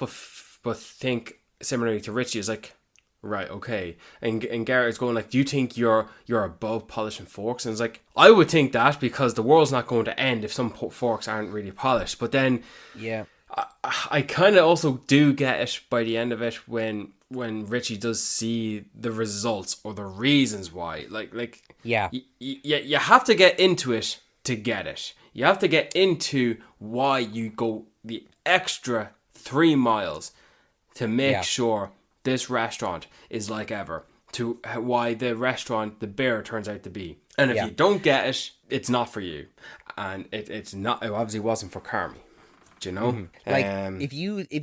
[SPEAKER 4] but think similarly to Richie. Is like, right, okay, and Garrett's going like, do you think you're above polishing forks? And it's like, I would think that because the world's not going to end if some forks aren't really polished. But then I kind of also do get it by the end of it when Richie does see the results or the reasons why. You have to get into it to get it. You have to get into why you go the extra 3 miles to make sure this restaurant is like ever, to why the restaurant, the Bear, turns out to be. And if you don't get it, it's not for you. And it's not, it obviously wasn't for Carmi. Do you know?
[SPEAKER 3] Mm-hmm. Like, if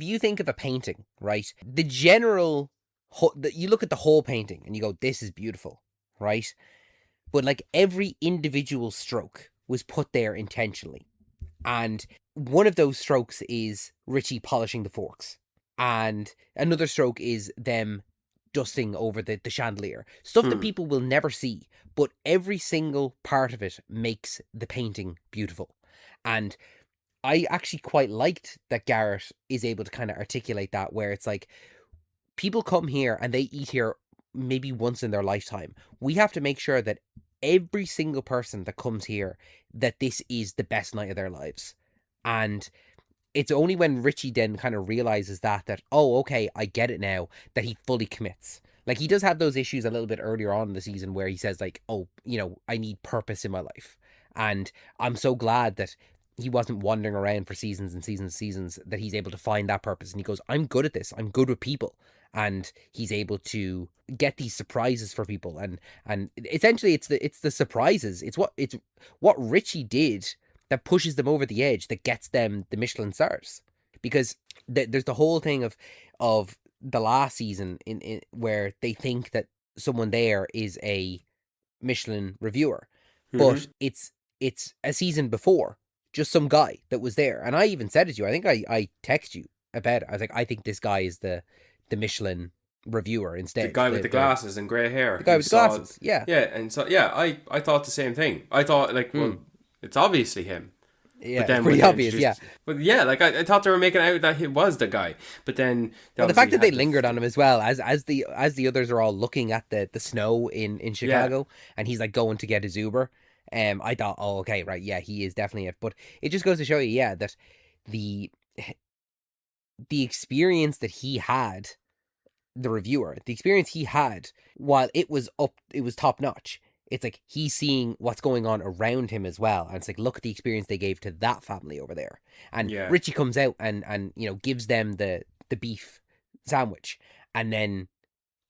[SPEAKER 3] you think of a painting, right? The general, you look at the whole painting and you go, this is beautiful, right? But like every individual stroke was put there intentionally. And one of those strokes is Richie polishing the forks. And another stroke is them dusting over the chandelier. Stuff that people will never see. But every single part of it makes the painting beautiful. And I actually quite liked that Garrett is able to kind of articulate that, where it's like, people come here and they eat here maybe once in their lifetime. We have to make sure that every single person that comes here, that this is the best night of their lives. And it's only when Richie then kind of realizes that, oh, okay, I get it now, that he fully commits. Like, he does have those issues a little bit earlier on in the season where he says like, oh, I need purpose in my life. And I'm so glad that he wasn't wandering around for seasons and seasons and seasons, that he's able to find that purpose. And he goes, I'm good at this. I'm good with people. And he's able to get these surprises for people. And essentially it's the surprises. It's what Richie did that pushes them over the edge, that gets them the Michelin stars. Because there's the whole thing of the last season in where they think that someone there is a Michelin reviewer. But it's a season before, just some guy that was there. And I even said it to you. I think I texted you about it. I was like, I think this guy is the Michelin reviewer instead.
[SPEAKER 4] The guy with the glasses and grey hair.
[SPEAKER 3] The guy with the glasses, yeah.
[SPEAKER 4] Yeah, and so, I thought the same thing. I thought, like, well, it's obviously him.
[SPEAKER 3] Yeah, but then pretty obvious, yeah.
[SPEAKER 4] But yeah, like, I thought they were making out that he was the guy. But then...
[SPEAKER 3] Well, the fact that they lingered on him as well, as the others are all looking at the snow in Chicago, and he's, like, going to get his Uber, I thought, oh, okay, right, yeah, he is definitely it. But it just goes to show you, yeah, that the experience that he had, the reviewer, the experience he had, while it was top notch, it's like he's seeing what's going on around him as well. And it's like, look at the experience they gave to that family over there. And Richie comes out and gives them the beef sandwich. And then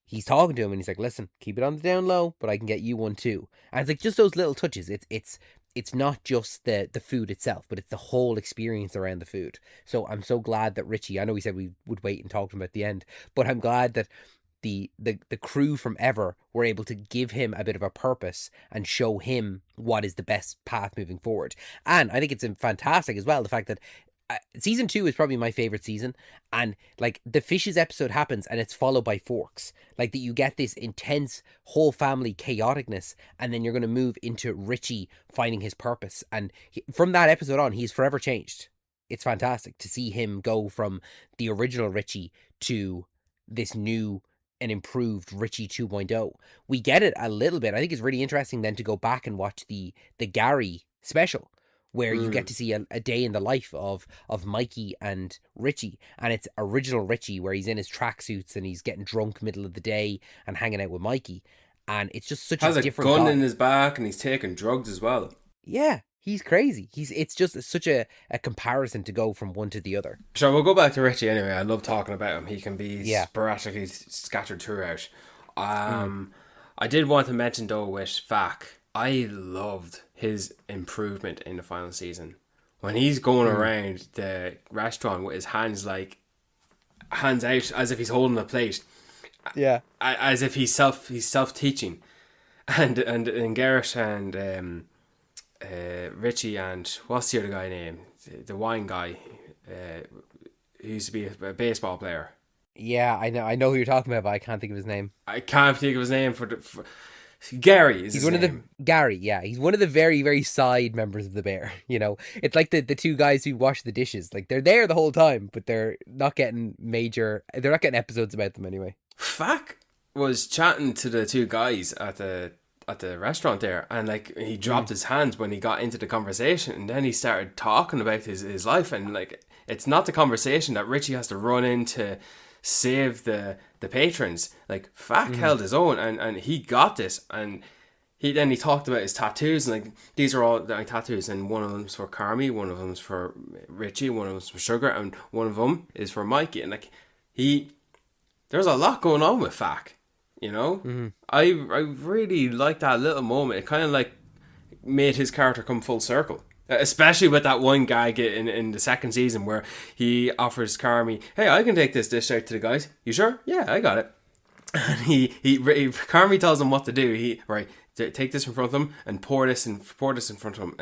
[SPEAKER 3] he's talking to him and he's like, listen, keep it on the down low, but I can get you one too. And it's like just those little touches. It's not just the food itself, but it's the whole experience around the food. So I'm so glad that Richie, I know we said we would wait and talk to him at the end, but I'm glad that the crew from Ever were able to give him a bit of a purpose and show him what is the best path moving forward. And I think it's fantastic as well, the fact that season 2 is probably my favorite season, and like the fishes episode happens and it's followed by forks, like that you get this intense whole family chaoticness, and then you're going to move into Richie finding his purpose, and from that episode on he's forever changed. It's fantastic to see him go from the original Richie to this new and improved Richie 2.0. We get it a little bit. I think it's really interesting then to go back and watch the Gary special, where you get to see a day in the life of Mikey and Richie. And it's original Richie, where he's in his tracksuits and he's getting drunk middle of the day and hanging out with Mikey. And it's just such a different
[SPEAKER 4] gun
[SPEAKER 3] guy.
[SPEAKER 4] in his back, and he's taking drugs as well.
[SPEAKER 3] Yeah. He's crazy. It's just such a comparison to go from one to the other.
[SPEAKER 4] Sure, we'll go back to Richie anyway. I love talking about him. He can be
[SPEAKER 3] Yeah.
[SPEAKER 4] sporadically scattered throughout. I did want to mention though with Vac, I loved his improvement in the final season. When he's going around the restaurant with his hands out as if he's holding a plate.
[SPEAKER 3] Yeah.
[SPEAKER 4] As if he's self teaching. And Garrett and Richie and what's the other guy name? The wine guy who used to be a baseball player.
[SPEAKER 3] Yeah, I know who you're talking about, but I can't think of his name.
[SPEAKER 4] I can't think of his name for Gary. He's
[SPEAKER 3] one
[SPEAKER 4] name.
[SPEAKER 3] of the Gary. Yeah, he's one of the very, very side members of the Bear. You know, it's like the two guys who wash the dishes. Like they're there the whole time, but they're not getting episodes about them anyway.
[SPEAKER 4] Fack was chatting to the two guys at the restaurant there, and like he dropped his hands when he got into the conversation, and then he started talking about his life, and like it's not the conversation that Richie has to run in to save the patrons. Like Fack held his own, and he got this, and he talked about his tattoos, and like these are all my tattoos, and one of them's for Carmi, one of them's for Richie, one of them's for Sugar, and one of them is for Mikey, and like there's a lot going on with Fack. You know, I really like that little moment. It kind of like made his character come full circle, especially with that one guy in the second season where he offers Carmi, "Hey, I can take this dish out to the guys. You sure? Yeah, I got it." And Carmi tells him what to do. Take this in front of him and pour this in front of him.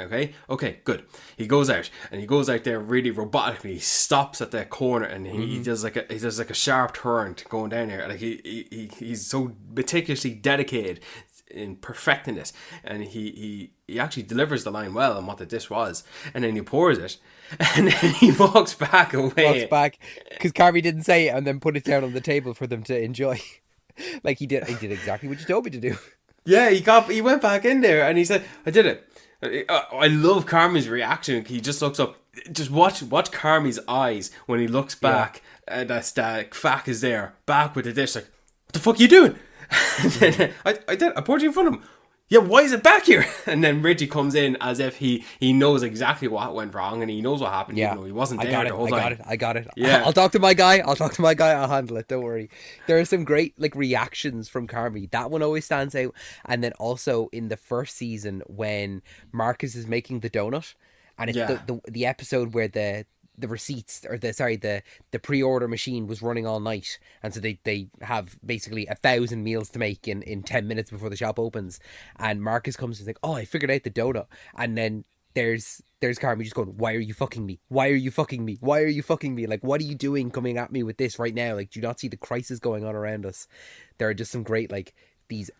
[SPEAKER 4] Okay, good. He goes out there really robotically. He stops at the corner and he does like a sharp turn to going down here. Like he's so meticulously dedicated in perfecting this, and he actually delivers the line well on what the dish was, and then he pours it, and then he walks back away.
[SPEAKER 3] Because Carmi didn't say it and then put it down on the table for them to enjoy. Like he did exactly what you told me to do.
[SPEAKER 4] Yeah, he went back in there and he said, "I did it." I love Carmi's reaction. He just looks up. Just watch Carmi's eyes when he looks back. And that Fack is there, back with the dish. Like, what the fuck are you doing? And then I did. I poured you in front of him. Yeah, why is it back here? And then Richie comes in as if he knows exactly what went wrong and he knows what happened.
[SPEAKER 3] Yeah,
[SPEAKER 4] even though he wasn't there the whole time.
[SPEAKER 3] I got it.
[SPEAKER 4] Yeah,
[SPEAKER 3] I'll talk to my guy. I'll handle it. Don't worry. There are some great like reactions from Carmi. That one always stands out. And then also in the first season when Marcus is making the donut, and it's the episode where the receipts or the pre-order machine was running all night, and so they have basically 1,000 meals to make in 10 minutes before the shop opens, and Marcus comes and is like, "Oh, I figured out the donut," and then there's Carmi just going, "Why are you fucking me? Why are you fucking me? Why are you fucking me? Like, what are you doing coming at me with this right now? Like, do you not see the crisis going on around us?" There are just some great like these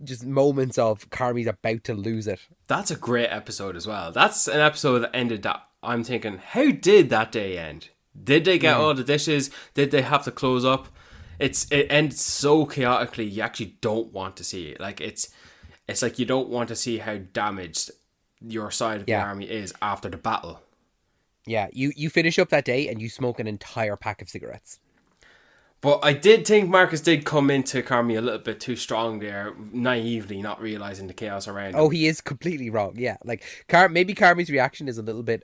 [SPEAKER 3] just moments of Carmi's about to lose it.
[SPEAKER 4] That's a great episode as well. That's an episode that ended that I'm thinking, how did that day end? Did they get all the dishes? Did they have to close up? It ends so chaotically. You actually don't want to see it. Like it's like you don't want to see how damaged your side of the army is after the battle.
[SPEAKER 3] Yeah, you finish up that day and you smoke an entire pack of cigarettes.
[SPEAKER 4] But I did think Marcus did come into Carmi a little bit too strong there, naively, not realising the chaos around him.
[SPEAKER 3] Oh, he is completely wrong, yeah. Like, maybe Carmi's reaction is a little bit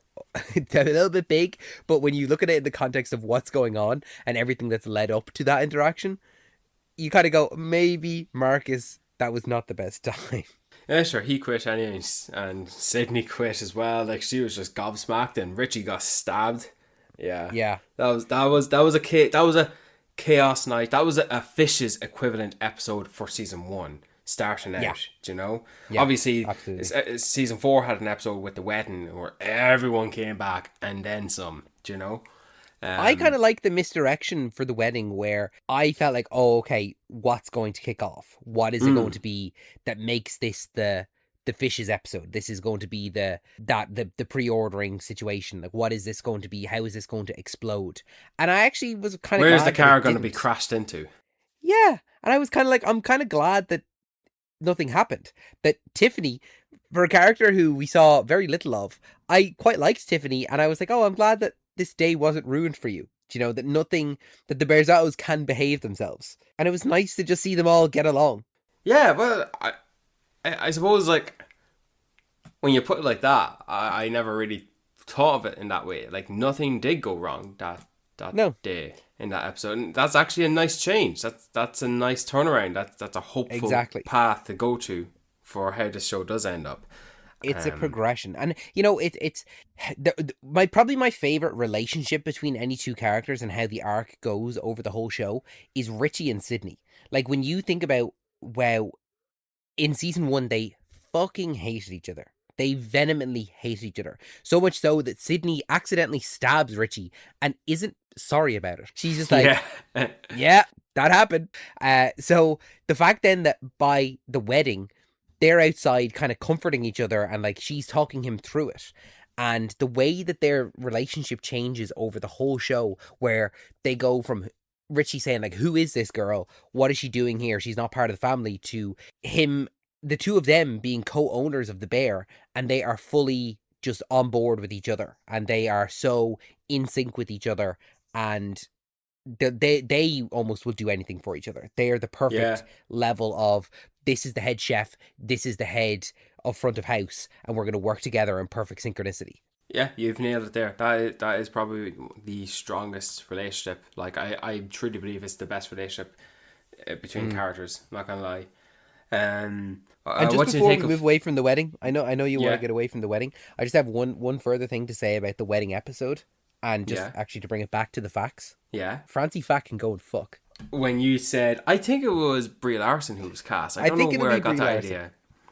[SPEAKER 3] big, but when you look at it in the context of what's going on and everything that's led up to that interaction, you kind of go, maybe Marcus, that was not the best time.
[SPEAKER 4] Yeah, sure, he quit anyways, and Sydney quit as well. Like, she was just gobsmacked, and Richie got stabbed. Yeah. That was a chaos night. That was a Fish's equivalent episode for season 1 starting out. Do you know? Yeah, obviously season 4 had an episode with the wedding where everyone came back and then some. Do you know?
[SPEAKER 3] I kind of like the misdirection for the wedding where I felt like, oh, okay, what's going to kick off? What is it going to be that makes this the Fishes episode? This is going to be the pre-ordering situation. Like, what is this going to be? How is this going to explode? And I actually was kind of
[SPEAKER 4] where's the car going to be crashed into?
[SPEAKER 3] Yeah, and I was kind of like, I'm kind of glad that nothing happened. That Tiffany, for a character who we saw very little of, I quite liked Tiffany, and I was like, oh, I'm glad that this day wasn't ruined for you. You know, that the Bearzatos can behave themselves, and it was nice to just see them all get along.
[SPEAKER 4] Yeah, well, I suppose, like, when you put it like that, I never really thought of it in that way. Like, nothing did go wrong that day in that episode. And that's actually a nice change. That's a nice turnaround. That's a hopeful path to go to for how this show does end up.
[SPEAKER 3] It's a progression, and it's probably my favorite relationship between any two characters and how the arc goes over the whole show is Richie and Sydney. Like, when you think about, wow, in season 1 they fucking hated each other. They vehemently hated each other, so much so that Sydney accidentally stabs Richie and isn't sorry about it. She's just like, yeah, that happened. So the fact then that by the wedding they're outside kind of comforting each other and like she's talking him through it. And the way that their relationship changes over the whole show, where they go from Richie saying like, who is this girl? What is she doing here? She's not part of the family, to him, the two of them being co-owners of the bear, and they are fully just on board with each other. And they are so in sync with each other, and they almost will do anything for each other. They are the perfect level of, this is the head chef, this is the head of front of house, and we're going to work together in perfect synchronicity.
[SPEAKER 4] Yeah, you've nailed it there. That is probably the strongest relationship. Like, I truly believe it's the best relationship between characters. I'm not gonna lie.
[SPEAKER 3] And just before we move away from the wedding, I know you want to get away from the wedding. I just have one further thing to say about the wedding episode, and just actually to bring it back to the facts.
[SPEAKER 4] Yeah,
[SPEAKER 3] Francie Fack can go and fuck.
[SPEAKER 4] When you said, I think it was Brie Larson who was cast. I don't know where I got that idea.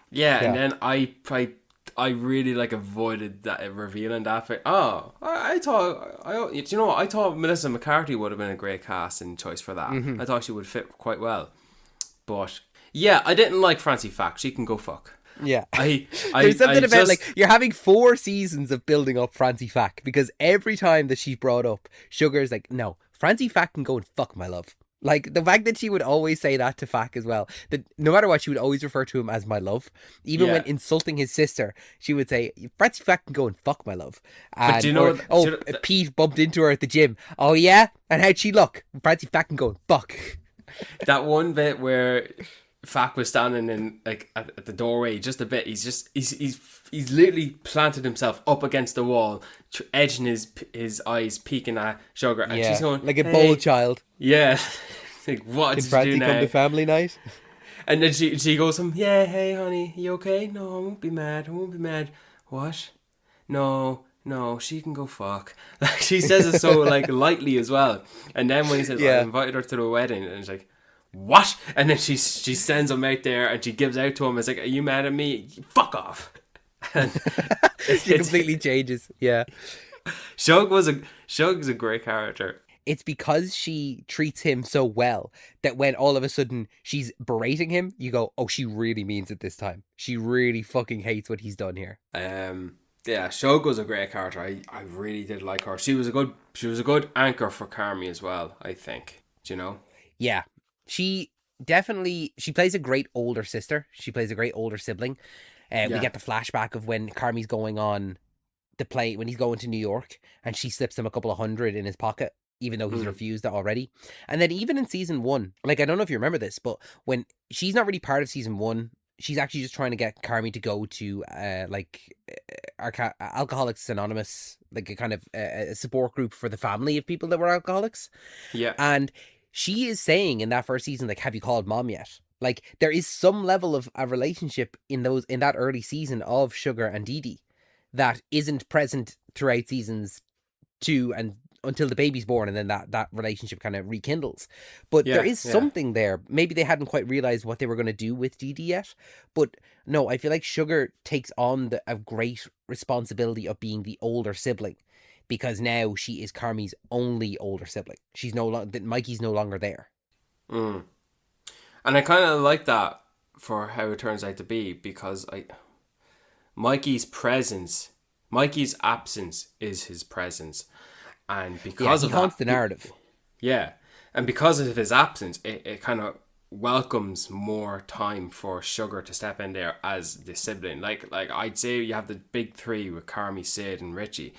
[SPEAKER 4] Yeah, and then I really like avoided that revealing that. I thought Melissa McCarthy would have been a great casting choice for that. Mm-hmm. I thought she would fit quite well. But yeah, I didn't like Francie Fack. She can go fuck.
[SPEAKER 3] Yeah. There's something about like, you're having 4 seasons of building up Francie Fack, because every time that she's brought up, Sugar's like, no, Francie Fack can go and fuck, my love. Like, the fact that she would always say that to Fack as well, that no matter what, she would always refer to him as my love. Even when insulting his sister, she would say, Francie Fack can go and fuck, my love. And, Pete bumped into her at the gym. Oh yeah? And how'd she look? Francie Fack can go and fuck.
[SPEAKER 4] That one bit where Fack was standing in like at the doorway just a bit, he's literally planted himself up against the wall, edging his eyes, peeking at Sugar, and she's going
[SPEAKER 3] like a bold child.
[SPEAKER 4] Yeah. Like, what did
[SPEAKER 3] Francie
[SPEAKER 4] you do now?
[SPEAKER 3] Come to family night?
[SPEAKER 4] And then she goes hey honey, you okay? No, I won't be mad. What? No, she can go fuck. Like, she says it so like lightly as well. And then when he says, I invited her to the wedding, and it's like, what? And then she sends him out there and she gives out to him. It's like, are you mad at me? Fuck off.
[SPEAKER 3] She completely changes. Yeah.
[SPEAKER 4] Shug's a great character.
[SPEAKER 3] It's because she treats him so well that when all of a sudden she's berating him, you go, oh, she really means it this time. She really fucking hates what he's done here.
[SPEAKER 4] Yeah, Shug was a great character. I really did like her. She was a good anchor for Carmi as well, I think. Do you know?
[SPEAKER 3] Yeah. She plays a great older sister. She plays a great older sibling. We get the flashback of when Carmi's going on the plane, when he's going to New York, and she slips him a couple of $100 in his pocket, even though he's refused it already. And then even in season 1, like, I don't know if you remember this, but when she's not really part of season 1, she's actually just trying to get Carmi to go to Alcoholics Anonymous, like a kind of a support group for the family of people that were alcoholics.
[SPEAKER 4] Yeah.
[SPEAKER 3] And she is saying in that first season, like, have you called mom yet? Like, there is some level of a relationship in that early season of Sugar and Dee Dee that isn't present throughout seasons 2 and until the baby's born, and then that relationship kind of rekindles. But there is something there. Maybe they hadn't quite realized what they were going to do with Dee Dee yet. But no, I feel like Sugar takes on a great responsibility of being the older sibling, because now she is Carmi's only older sibling. Mikey's no longer there.
[SPEAKER 4] And I kind of like that for how it turns out to be, because Mikey's absence is his presence. And because of that, he haunts
[SPEAKER 3] the narrative.
[SPEAKER 4] Yeah. And because of his absence, it kind of welcomes more time for Sugar to step in there as the sibling. Like I'd say you have the big 3 with Carmi, Sid, and Richie.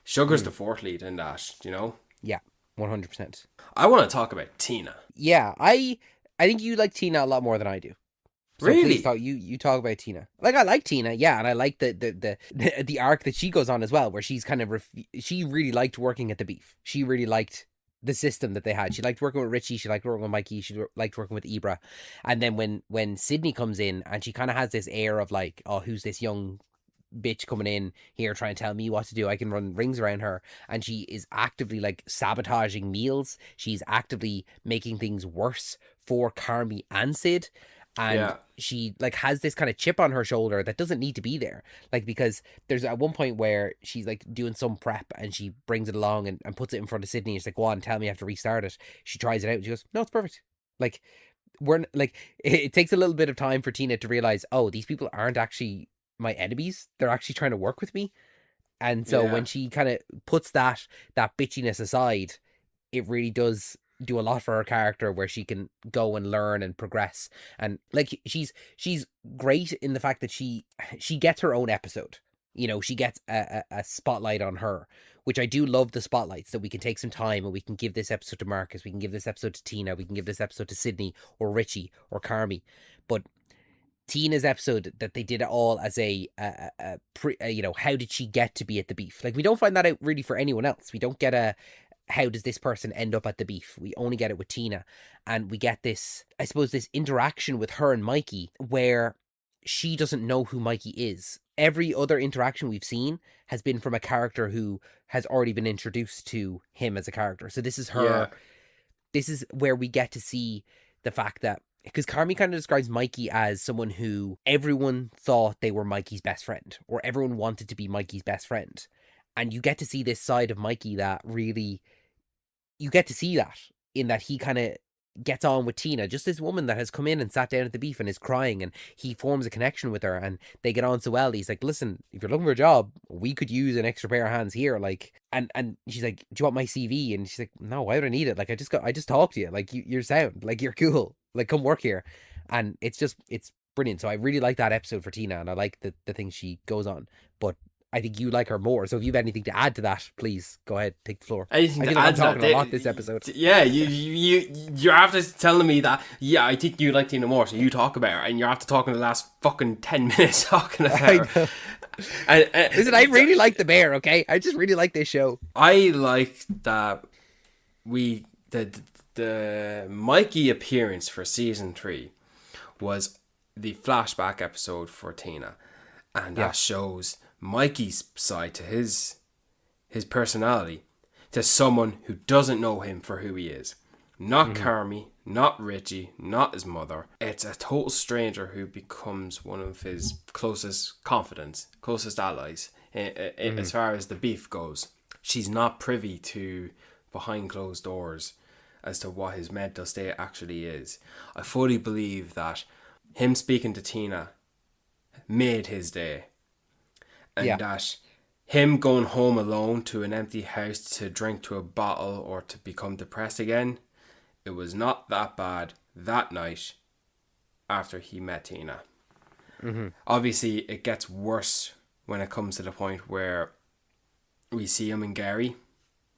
[SPEAKER 4] Sugar's the 4th lead in that, you know?
[SPEAKER 3] Yeah, 100%.
[SPEAKER 4] I want to talk about Tina.
[SPEAKER 3] Yeah, I think you like Tina a lot more than I do. So please
[SPEAKER 4] Really?
[SPEAKER 3] talk. You talk about Tina. Like, I like Tina, yeah, and I like the arc that she goes on as well, where she's kind of she really liked working at the Beef. She really liked the system that they had. She liked working with Richie. She liked working with Mikey. She liked working with Ibra. And then when Sydney comes in, and she kind of has this air of like, oh, who's this young bitch coming in here trying to tell me what to do? I can run rings around her. And she is actively like sabotaging meals. She's actively making things worse for Carmi and Sid. And
[SPEAKER 4] Yeah.
[SPEAKER 3] she like has this kind of chip on her shoulder that doesn't need to be there. Like, because there's at one point where she's like doing some prep and she brings it along and puts it in front of Sydney. She's like, go on, tell me I have to restart it. She tries it out and she goes, no, it's perfect. Like, we're like, it takes a little bit of time for Tina to realize, oh, these people aren't actually my enemies. They're actually trying to work with me. And so
[SPEAKER 4] Yeah.
[SPEAKER 3] when she kind of puts that bitchiness aside, it really does do a lot for her character, where she can go and learn and progress. And like, she's great in the fact that she gets her own episode. You know, she gets a spotlight on her, which I do love, the spotlights, that we can take some time and we can give this episode to Marcus, we can give this episode to Tina, we can give this episode to Sydney or Richie or Carmi. But Tina's episode, that they did it all as a you know, how did she get to be at the Beef? Like, we don't find that out really for anyone else. We don't get a, how does this person end up at the Beef? We only get it with Tina. And we get this, I suppose, this interaction with her and Mikey, where she doesn't know who Mikey is. Every other interaction we've seen has been from a character who has already been introduced to him as a character. So this is her.
[SPEAKER 4] Yeah.
[SPEAKER 3] This is where we get to see the fact that, because Carmi kind of describes Mikey as someone who everyone thought they were Mikey's best friend, or everyone wanted to be Mikey's best friend. And you get to see this side of Mikey that really, you get to see that, in that he kind of gets on with Tina, just this woman that has come in and sat down at the Beef and is crying, and he forms a connection with her and they get on so well. He's like, listen, if you're looking for a job, we could use an extra pair of hands here. Like, and she's like, do you want my CV? And she's like, no, why would I need it? Like, I just talked to you. Like, you're sound, like, you're cool. Like, come work here. And it's brilliant. So I really like that episode for Tina, and I like the things she goes on. But I think you like her more. So if you have anything to add to that, please go ahead, take the floor.
[SPEAKER 4] Anything
[SPEAKER 3] I
[SPEAKER 4] to
[SPEAKER 3] feel like
[SPEAKER 4] add
[SPEAKER 3] I'm
[SPEAKER 4] to
[SPEAKER 3] talking
[SPEAKER 4] that?
[SPEAKER 3] a lot this episode.
[SPEAKER 4] Yeah, you're after telling me that. Yeah, I think you like Tina more, so you talk about her, and you're after talking the last fucking 10 minutes talking about her.
[SPEAKER 3] Listen, I really like The Bear. Okay, I just really like this show.
[SPEAKER 4] I like that the Mikey appearance for season 3 was the flashback episode for Tina, and that shows Mikey's side to his personality, to someone who doesn't know him for who he is. Not Carmi, not Richie, not his mother. It's a total stranger who becomes one of his closest confidants, closest allies, as far as the Beef goes. She's not privy to behind closed doors as to what his mental state actually is. I fully believe that him speaking to Tina made his day. And that him going home alone to an empty house to drink to a bottle or to become depressed again, it was not that bad that night after he met Tina. Obviously, it gets worse when it comes to the point where we see him in Gary,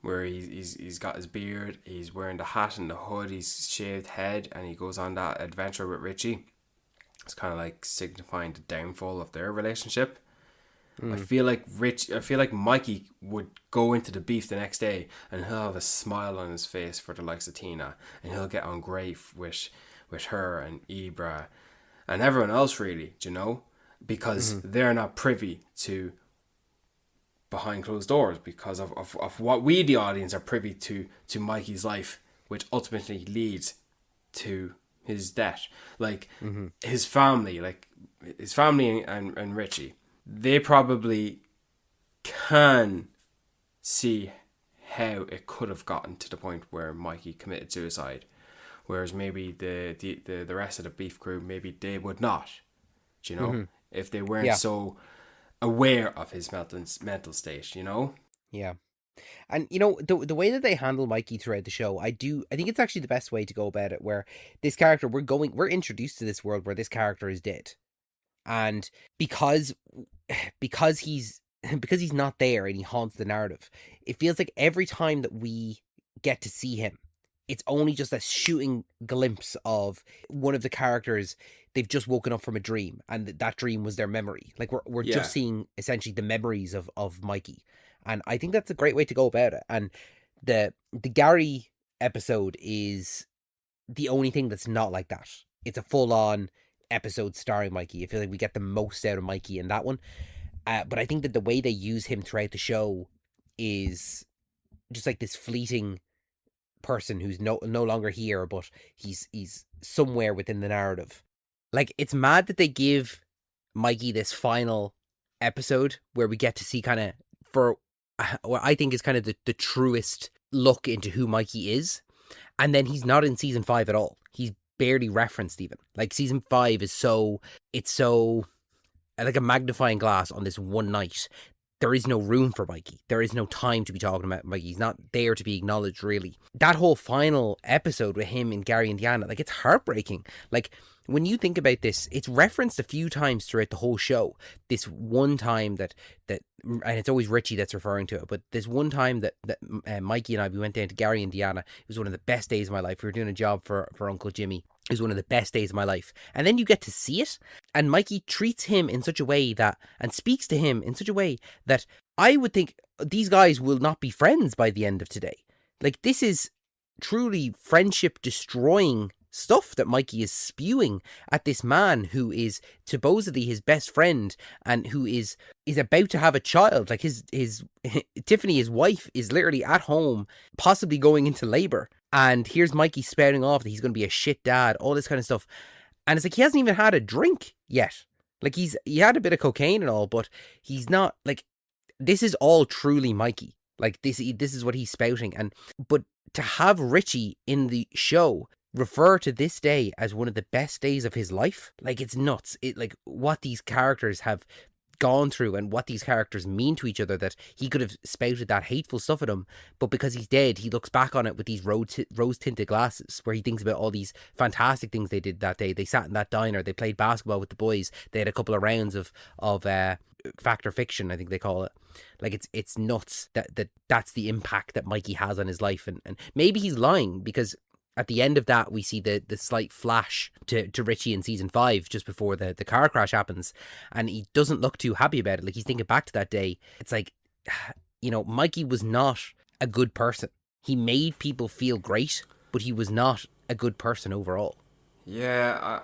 [SPEAKER 4] where he's got his beard, he's wearing the hat and the hood, he's shaved head, and he goes on that adventure with Richie. It's kind of like signifying the downfall of their relationship. I feel like Mikey would go into the Beef the next day and he'll have a smile on his face for the likes of Tina, and he'll get on great with her and Ibra and everyone else, really, you know, because they're not privy to behind closed doors because of what we, the audience, are privy to Mikey's life, which ultimately leads to his death. Like his family and Richie, they probably can see how it could have gotten to the point where Mikey committed suicide, whereas maybe the rest of the Beef crew, maybe they would not, you know, if they weren't so aware of his mental state, you know.
[SPEAKER 3] Yeah. And you know, the way that they handle Mikey throughout the show, I think it's actually the best way to go about it, where this character, we're introduced to this world where this character is dead. And because he's not there and he haunts the narrative, it feels like every time that we get to see him, it's only just a shooting glimpse of one of the characters. They've just woken up from a dream, and that dream was their memory. Like we're just seeing essentially the memories of Mikey, and I think that's a great way to go about it. And the Gary episode is the only thing that's not like that. It's a full on episode starring Mikey. I feel like we get the most out of Mikey in that one. But I think that the way they use him throughout the show is just like this fleeting person who's no longer here, but he's somewhere within the narrative. Like, it's mad that they give Mikey this final episode where we get to see kind of, for what I think is kind of the truest look into who Mikey is. And then he's not in season 5 at all. He's barely referenced even. Like, season 5 is so like a magnifying glass on this one night. There is no room for Mikey. There is no time to be talking about Mikey. He's not there to be acknowledged, really. That whole final episode with him and Gary and Deanna, like, it's heartbreaking. Like, when you think about this, it's referenced a few times throughout the whole show. This one time that and it's always Richie that's referring to it, but this one time that Mikey and I, we went down to Gary and Deanna. It was one of the best days of my life. We were doing a job for Uncle Jimmy. It was one of the best days of my life. And then you get to see it, and Mikey treats him in such a way that, and speaks to him in such a way that I would think these guys will not be friends by the end of today. Like, this is truly friendship destroying stuff that Mikey is spewing at this man who is supposedly his best friend and who is about to have a child. Like, his Tiffany, his wife, is literally at home, possibly going into labor. And here's Mikey spouting off that he's going to be a shit dad, all this kind of stuff. And it's like, he hasn't even had a drink yet. Like, he had a bit of cocaine and all, but he's not, like, this is all truly Mikey. Like, this is what he's spouting. But to have Richie in the show refer to this day as one of the best days of his life, like, it's nuts. It, like, what these characters have gone through and what these characters mean to each other, that he could have spouted that hateful stuff at him, but because he's dead, he looks back on it with these rose-tinted glasses, where he thinks about all these fantastic things they did that day. They sat in that diner, they played basketball with the boys, they had a couple of rounds of fact or fiction, I think they call it. Like, it's nuts that's the impact that Mikey has on his life. And maybe he's lying, because at the end of that, we see the slight flash to Richie in season 5, just before the car crash happens. And he doesn't look too happy about it. Like, he's thinking back to that day. It's like, you know, Mikey was not a good person. He made people feel great, but he was not a good person overall.
[SPEAKER 4] Yeah.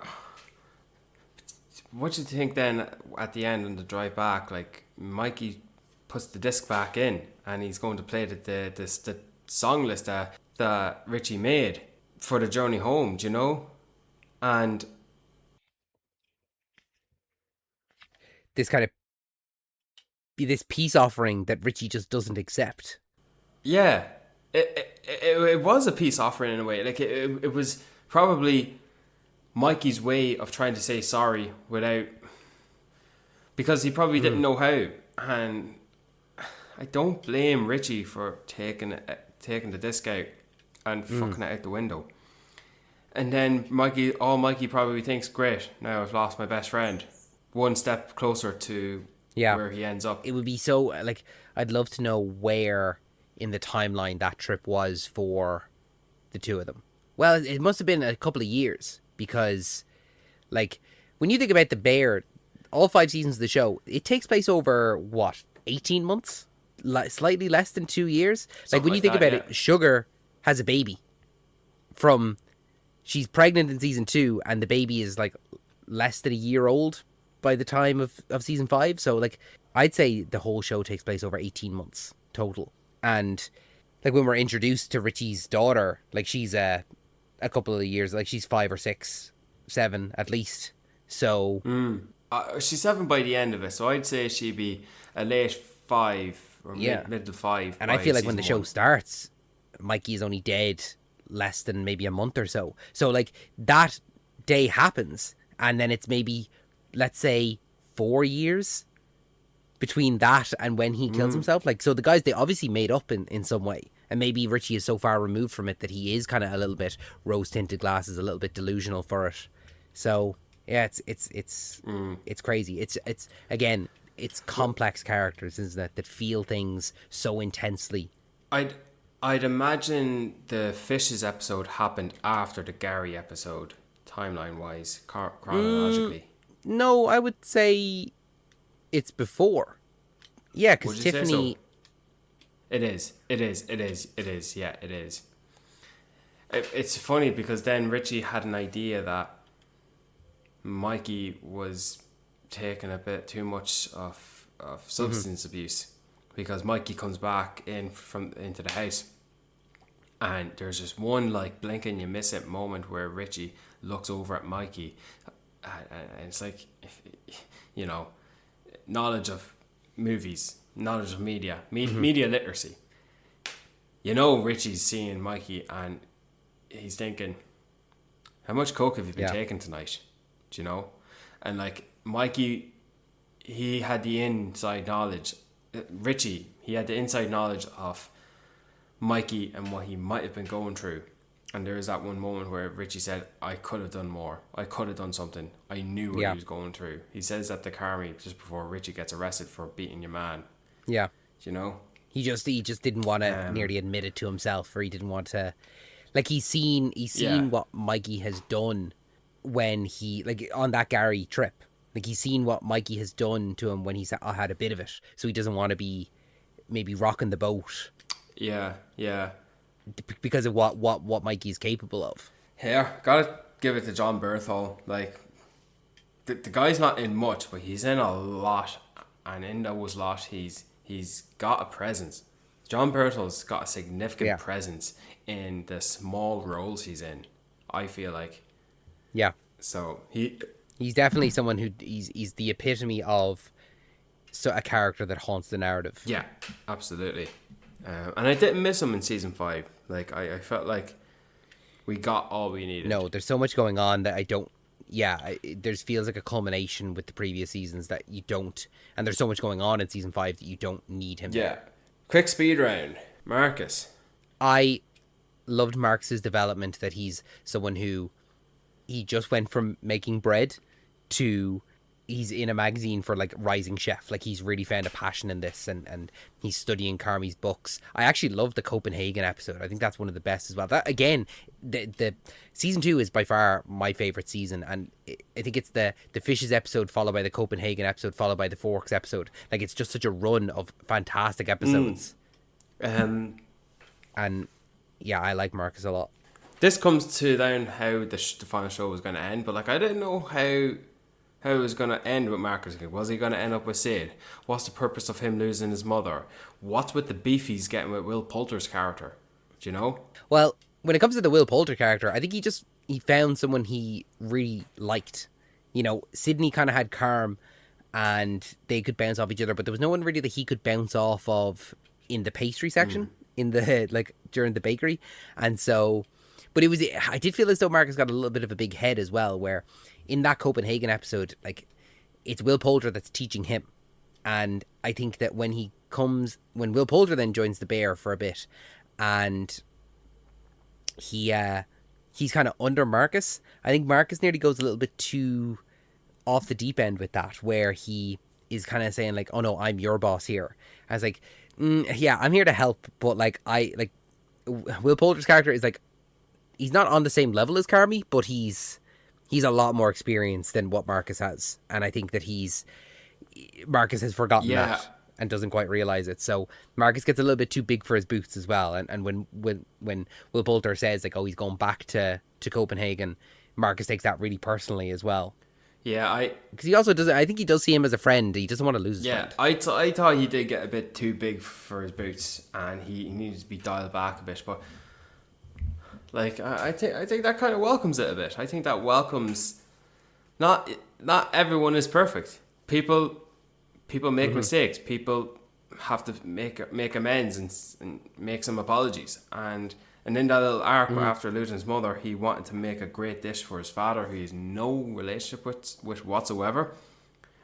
[SPEAKER 4] What do you think then at the end on the drive back? Like, Mikey puts the disc back in and he's going to play the song list that Richie made for the journey home, do you know? And
[SPEAKER 3] this kind of this peace offering that Richie just doesn't accept.
[SPEAKER 4] Yeah, it was a peace offering in a way. Like, it was probably Mikey's way of trying to say sorry without, because he probably didn't know how. And I don't blame Richie for taking the disc out and fucking it out the window. And then Mikey probably thinks, great, now I've lost my best friend. One step closer to where he ends up.
[SPEAKER 3] It would be so, like, I'd love to know where in the timeline that trip was for the two of them. Well, it must have been a couple of years, because, like, when you think about The Bear, all 5 seasons of the show, it takes place over, 18 months? Slightly less than 2 years? Like, when you think about it, Sugar has a baby from, she's pregnant in season 2, and the baby is, like, less than a year old by the time of season 5. So, like, I'd say the whole show takes place over 18 months total. And, like, when we're introduced to Richie's daughter, like, she's a couple of years, like, she's 5 or 6, 7 at least. So
[SPEAKER 4] she's 7 by the end of it, so I'd say she'd be a late 5 or middle 5.
[SPEAKER 3] And I feel like when the show starts, Mikey is only dead less than maybe a month or so. So, like, that day happens, and then it's maybe, let's say, 4 years between that and when he kills himself. Like, so the guys, they obviously made up in some way. And maybe Richie is so far removed from it that he is kind of a little bit rose-tinted glasses, a little bit delusional for it. So, yeah, it's crazy. It's again, it's complex characters, isn't it, that feel things so intensely.
[SPEAKER 4] I'd imagine the Fishes episode happened after the Gary episode, timeline-wise, chronologically.
[SPEAKER 3] No, I would say it's before. Yeah, because
[SPEAKER 4] Would you say
[SPEAKER 3] Tiffany...
[SPEAKER 4] so? It is. Yeah, it is. It's funny because then Richie had an idea that Mikey was taking a bit too much of substance abuse, because Mikey comes back into the house, and there's just one like blink and you miss it moment where Richie looks over at Mikey, and it's like, you know, knowledge of movies, knowledge of media literacy. You know, Richie's seeing Mikey and he's thinking, how much coke have you been taking tonight? Do you know? And like Mikey, he had the inside knowledge. Richie, he had the inside knowledge of Mikey and what he might have been going through. And there is that one moment where Richie said, I could have done more. I could have done something. I knew what he was going through. He says that to Carmi just before Richie gets arrested for beating your man. Yeah. Do you know? He
[SPEAKER 3] just didn't want to nearly admit it to himself, or he didn't want to... Like, he's seen what Mikey has done when he... Like, on that Gary trip. Like, he's seen what Mikey has done to him when he's had a bit of it. So he doesn't want to be maybe rocking the boat.
[SPEAKER 4] Yeah.
[SPEAKER 3] Because of what Mikey's capable of.
[SPEAKER 4] Yeah, gotta give it to John Berthol. Like, the guy's not in much, but he's in a lot. And in those lot, he's got a presence. John Berthol's got a significant presence in the small roles he's in, I feel like.
[SPEAKER 3] Yeah.
[SPEAKER 4] So
[SPEAKER 3] he's definitely someone who he's the epitome of a character that haunts the narrative.
[SPEAKER 4] Yeah, absolutely. And I didn't miss him in season 5. Like, I felt like we got all we needed.
[SPEAKER 3] No, there's so much going on that I don't... Yeah, there's feels like a culmination with the previous seasons that you don't... And there's so much going on in season 5 that you don't need him.
[SPEAKER 4] Yeah. Quick speed round. Marcus.
[SPEAKER 3] I loved Marcus's development, that he's someone who... He just went from making bread to... He's in a magazine for like rising chef. Like, he's really found a passion in this, and he's studying Carmi's books. I actually love the Copenhagen episode. I think that's one of the best as well. That again, the season 2 is by far my favorite season, and I think it's the Fishes episode followed by the Copenhagen episode followed by the Forks episode. Like, it's just such a run of fantastic episodes. And yeah, I like Marcus a lot.
[SPEAKER 4] This comes to down how the final show was going to end, but like, I didn't know how it was going to end with Marcus. Was he going to end up with Sid? What's the purpose of him losing his mother? What's with the beef he's getting with Will Poulter's character? Do you know?
[SPEAKER 3] Well, when it comes to the Will Poulter character, I think he found someone he really liked. You know, Sydney kind of had Carm and they could bounce off each other, but there was no one really that he could bounce off of in the pastry section, in the, like, during the bakery. And so, but I did feel as though Marcus got a little bit of a big head as well, where in that Copenhagen episode, like, it's Will Poulter that's teaching him. And I think that when Will Poulter then joins the Bear for a bit, and he's kind of under Marcus, I think Marcus nearly goes a little bit too off the deep end with that, where he is kind of saying like, oh no, I'm your boss here. I was like, yeah, I'm here to help, but like, Will Poulter's character is like, he's not on the same level as Carmi, but he's a lot more experienced than what Marcus has. And I think that Marcus has forgotten that and doesn't quite realize it. So Marcus gets a little bit too big for his boots as well. And when Will Poulter says like, oh, he's going back to Copenhagen, Marcus takes that really personally as well.
[SPEAKER 4] Yeah,
[SPEAKER 3] because he also doesn't. I think he does see him as a friend. He doesn't want to lose his friend.
[SPEAKER 4] Yeah, I thought he did get a bit too big for his boots, and he needed to be dialed back a bit. But like, I think that kind of welcomes it a bit. I think that welcomes. Not everyone is perfect. People make mistakes. People have to make amends and make some apologies. And in that little arc after losing his mother, he wanted to make a great dish for his father, who he has no relationship with whatsoever.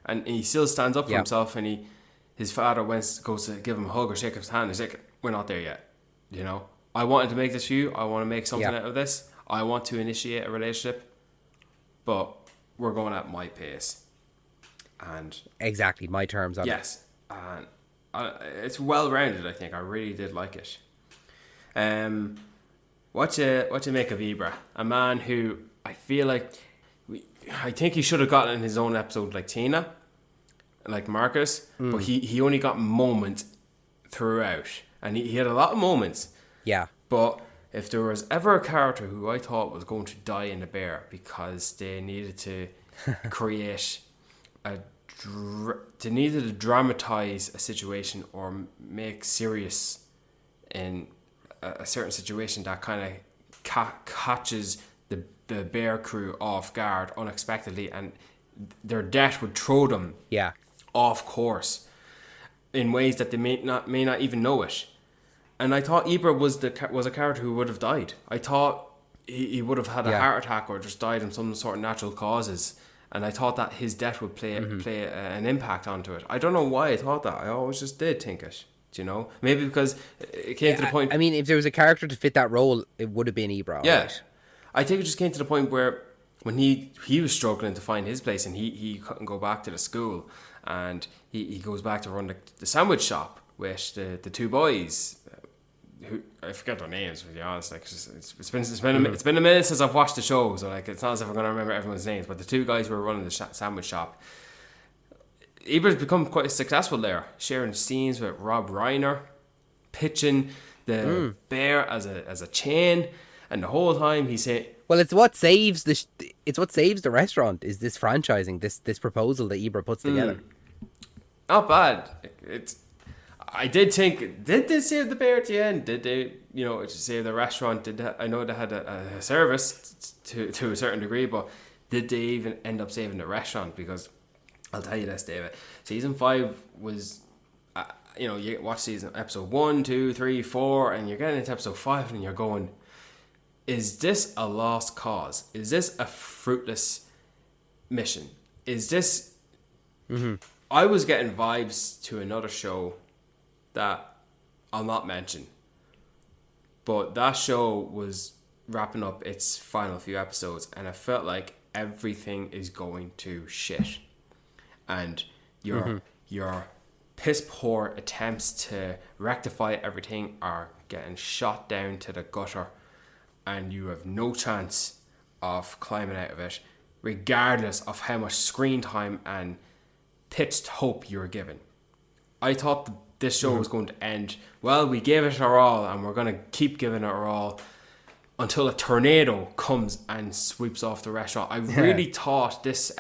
[SPEAKER 4] And he still stands up for himself. And his father goes to give him a hug or shake his hand. He's like, "We're not there yet, you know. I wanted to make this for you. I want to make something out of this. I want to initiate a relationship, but we're going at my pace." And
[SPEAKER 3] exactly, my terms on it.
[SPEAKER 4] Yes, and it's well rounded. I think I really did like it. What you make of Ibra? A man who I feel like I think he should have gotten in his own episode like Tina, like Marcus, but he only got moments throughout, and he had a lot of moments.
[SPEAKER 3] Yeah.
[SPEAKER 4] But if there was ever a character who I thought was going to die in the bear because they needed to create they needed to dramatize a situation or make serious in a certain situation that kind of catches the bear crew off guard unexpectedly, and their death would throw them off course in ways that they may not even know it. And I thought Ibra was a character who would have died. I thought he would have had a heart attack or just died in some sort of natural causes. And I thought that his death would play an impact onto it. I don't know why I thought that. I always just did think it. Do you know? Maybe because it came to the point...
[SPEAKER 3] I mean, if there was a character to fit that role, it would have been Ibra.
[SPEAKER 4] Yeah.
[SPEAKER 3] Right?
[SPEAKER 4] I think it just came to the point where when he was struggling to find his place and he couldn't go back to the school, and he goes back to run the sandwich shop with the two boys... who I forget their names, to be honest. Like it's been a minute since I've watched the show, so like it's not as if I'm gonna remember everyone's names. But the two guys who were running the sandwich shop, Ibra's become quite successful there, sharing scenes with Rob Reiner, pitching the bear as a chain, and the whole time he said,
[SPEAKER 3] "Well, it's what saves the restaurant is this franchising, this proposal that Ibra puts together."
[SPEAKER 4] Not bad. I did think, did they save the bear at the end? Did they, save the restaurant? I know they had a service to a certain degree, but did they even end up saving the restaurant? Because I'll tell you this, David. Season 5 was, you watch episode 1, 2, 3, 4, and you're getting into episode 5 and you're going, is this a lost cause? Is this a fruitless mission? Is this... I was getting vibes to another show that I'll not mention, but that show was wrapping up its final few episodes, and I felt like everything is going to shit, and your piss poor attempts to rectify everything are getting shot down to the gutter, and you have no chance of climbing out of it, regardless of how much screen time and pitched hope you were given. I thought this show was going to end, well, we gave it our all and we're going to keep giving it our all until a tornado comes and sweeps off the restaurant. I really thought this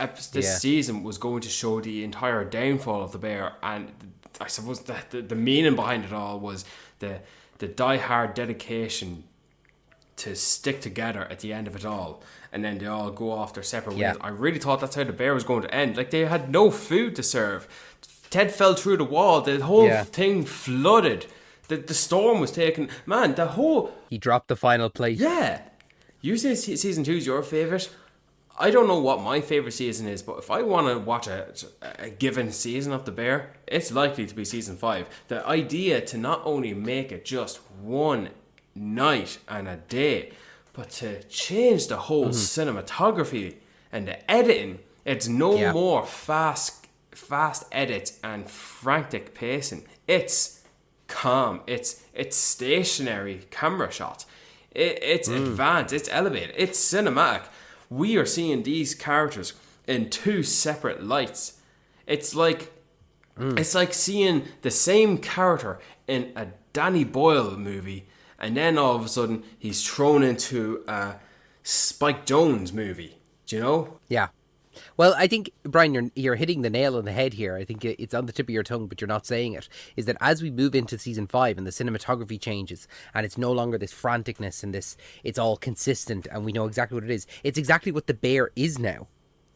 [SPEAKER 4] season was going to show the entire downfall of the bear, and I suppose that the meaning behind it all was the die-hard dedication to stick together at the end of it all, and then they all go off their separate ways. I really thought that's how the bear was going to end. Like, they had no food to serve. Ted fell through the wall. The whole thing flooded. The storm was taken. Man, he
[SPEAKER 3] dropped the final plate.
[SPEAKER 4] Yeah. You say season 2 is your favourite. I don't know what my favourite season is, but if I want to watch a given season of The Bear, it's likely to be season 5. The idea to not only make it just one night and a day, but to change the whole cinematography and the editing. It's no more fast edits and frantic pacing. It's calm. It's stationary camera shots. It's advanced. It's elevated. It's cinematic. We are seeing these characters in 2 separate lights. It's like seeing the same character in a Danny Boyle movie, and then all of a sudden he's thrown into a Spike Jonze movie. Do you know?
[SPEAKER 3] Yeah. Well, I think, Brian, you're hitting the nail on the head here. I think it's on the tip of your tongue, but you're not saying it. Is that as we move into season 5 and the cinematography changes, and it's no longer this franticness and it's all consistent and we know exactly what it is. It's exactly what The Bear is now.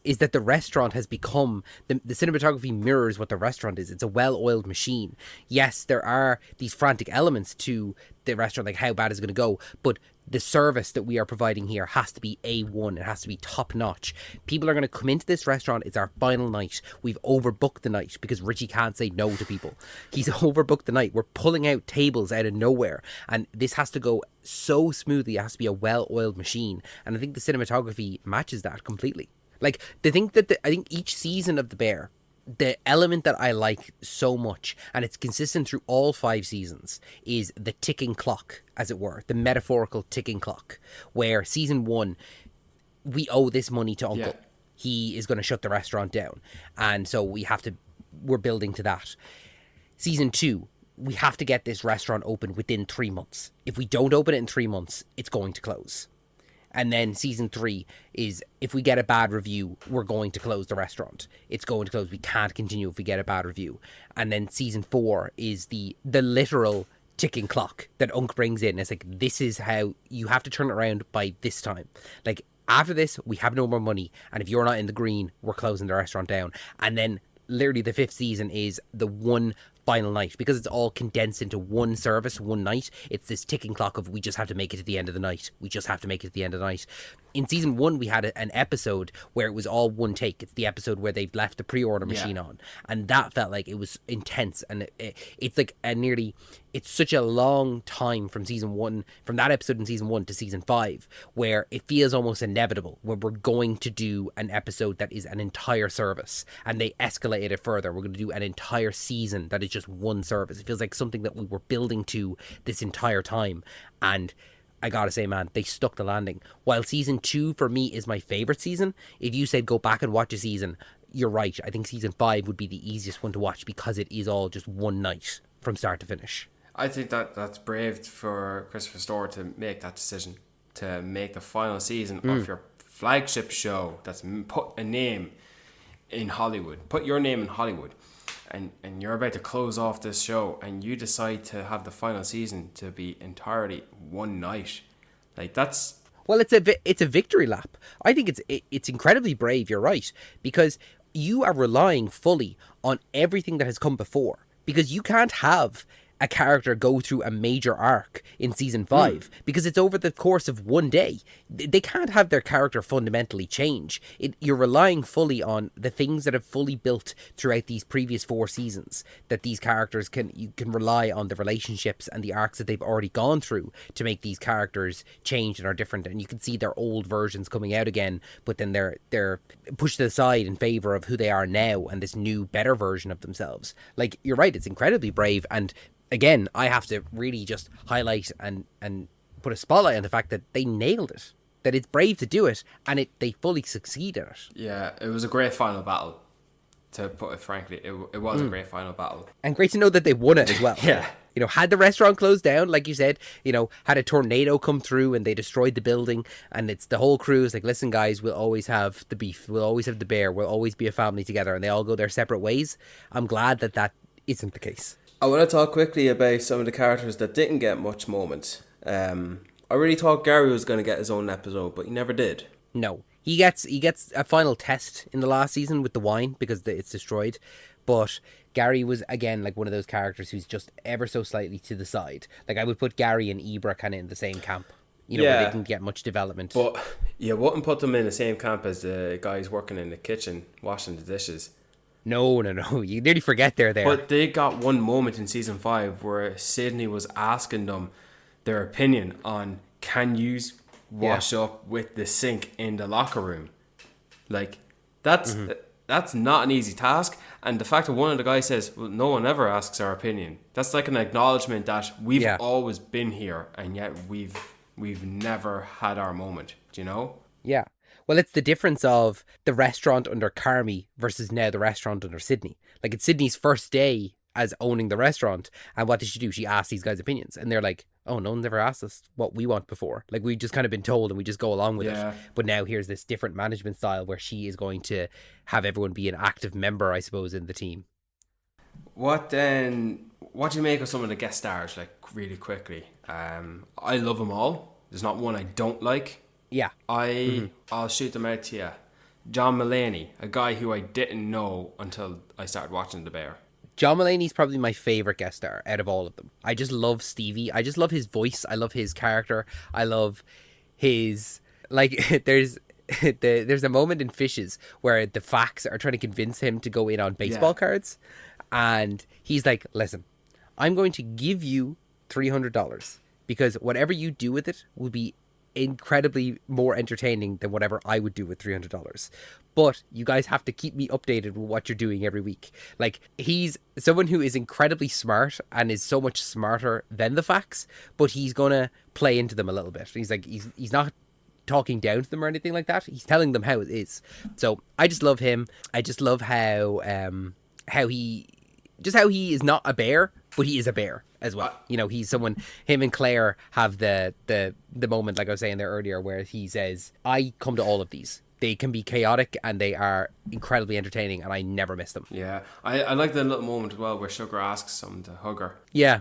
[SPEAKER 3] Is that the restaurant has become, the cinematography mirrors what the restaurant is. It's a well-oiled machine. Yes, there are these frantic elements to the restaurant, like how bad is it going to go, but the service that we are providing here has to be A1. It has to be top-notch. People are going to come into this restaurant. It's our final night. We've overbooked the night because Richie can't say no to people. He's overbooked the night. We're pulling out tables out of nowhere, and this has to go so smoothly. It has to be a well-oiled machine, and I think the cinematography matches that completely. Like, I think each season of The Bear the element that I like so much, and it's consistent through all 5 seasons, is the ticking clock, as it were, the metaphorical ticking clock, where season 1, we owe this money to Uncle.
[SPEAKER 4] Yeah.
[SPEAKER 3] He is going to shut the restaurant down, and so we're building to that. Season 2, we have to get this restaurant open within 3 months. If we don't open it in 3 months, it's going to close. And then season 3 is, if we get a bad review, we're going to close the restaurant. It's going to close. We can't continue if we get a bad review. And then season 4 is the literal ticking clock that Unk brings in. It's like, this is how you have to turn it around by this time. Like, after this, we have no more money. And if you're not in the green, we're closing the restaurant down. And then literally the 5th season is the one final night, because it's all condensed into one service, one night. It's this ticking clock of, we just have to make it to the end of the night. We just have to make it to the end of the night. In season 1, we had an episode where it was all one take. It's the episode where they've left the pre-order machine on, and that felt like it was intense. And it's like it's such a long time from season 1, from that episode in season 1 to season 5, where it feels almost inevitable when we're going to do an episode that is an entire service, and they escalated it further. We're going to do an entire season that is just one service. It feels like something that we were building to this entire time, and I gotta say, man, they stuck the landing. While season 2 for me is my favorite season, if you said go back and watch a season, you're right. I think season 5 would be the easiest one to watch, because it is all just one night from start to finish.
[SPEAKER 4] I think that's brave for Christopher Storer to make that decision, to make the final season of your flagship show that's put a name in Hollywood, put your name in Hollywood, and you're about to close off this show, and you decide to have the final season to be entirely one night. Like, that's...
[SPEAKER 3] Well, it's a victory lap. I think it's incredibly brave, you're right, because you are relying fully on everything that has come before, because you can't have a character go through a major arc in season 5 because it's over the course of one day. They can't have their character fundamentally change. You're relying fully on the things that have fully built throughout these previous 4 seasons, that these characters you can rely on the relationships and the arcs that they've already gone through to make these characters change and are different. And you can see their old versions coming out again, but then they're pushed to the side in favor of who they are now and this new, better version of themselves. Like, you're right, it's incredibly brave. And again, I have to really just highlight and put a spotlight on the fact that they nailed it. That it's brave to do it, and they fully succeed at it.
[SPEAKER 4] Yeah, it was a great final battle, to put it frankly. It was a great final battle.
[SPEAKER 3] And great to know that they won it as well.
[SPEAKER 4] Yeah.
[SPEAKER 3] You know, had the restaurant closed down, like you said, you know, had a tornado come through and they destroyed the building, and it's the whole crew is like, listen guys, we'll always have the beef, we'll always have the bear, we'll always be a family together, and they all go their separate ways. I'm glad that isn't the case.
[SPEAKER 4] I want to talk quickly about some of the characters that didn't get much moment. I really thought Gary was going to get his own episode, but he never did.
[SPEAKER 3] No. He gets a final test in the last season with the wine because it's destroyed. But Gary was, again, like one of those characters who's just ever so slightly to the side. Like, I would put Gary and Ibra kind of in the same camp. You know, where they didn't get much development.
[SPEAKER 4] But you wouldn't put them in the same camp as the guys working in the kitchen, washing the dishes.
[SPEAKER 3] No. You nearly forget they're there.
[SPEAKER 4] But they got one moment in season 5 where Sydney was asking them their opinion on, can you wash up with the sink in the locker room? Like, that's not an easy task. And the fact that one of the guys says, well, no one ever asks our opinion, that's like an acknowledgement that we've always been here, and yet we've never had our moment. Do you know?
[SPEAKER 3] Yeah. Well, it's the difference of the restaurant under Carmi versus now the restaurant under Sydney. Like, it's Sydney's first day as owning the restaurant, and what did she do? She asked these guys' opinions, and they're like, oh, no one's ever asked us what we want before. Like, we've just kind of been told and we just go along with it. But now here's this different management style where she is going to have everyone be an active member, I suppose, in the team. What do you make of some of the guest stars, like, really quickly? I love them all. There's not one I don't like. Yeah. I'll shoot them out to you. John Mulaney, a guy who I didn't know until I started watching The Bear. John Mulaney's probably my favourite guest star out of all of them. I just love Stevie. I just love his voice. I love his character. I love his... Like, there's a moment in Fishes where the facts are trying to convince him to go in on baseball cards. And he's like, listen, I'm going to give you $300 because whatever you do with it will be incredibly more entertaining than whatever I would do with $300. But you guys have to keep me updated with what you're doing every week. Like, he's someone who is incredibly smart and is so much smarter than the facts, but he's gonna play into them a little bit. He's like, he's not talking down to them or anything like that. He's telling them how it is. So I just love him. I just love how he is not a bear, but he is a bear as well. You know, he's someone. Him and Claire have the moment, like I was saying there earlier, where he says, "I come to all of these. They can be chaotic and they are incredibly entertaining, and I never miss them."
[SPEAKER 4] Yeah, I like the little moment as well where Sugar asks him to hug her.
[SPEAKER 3] Yeah.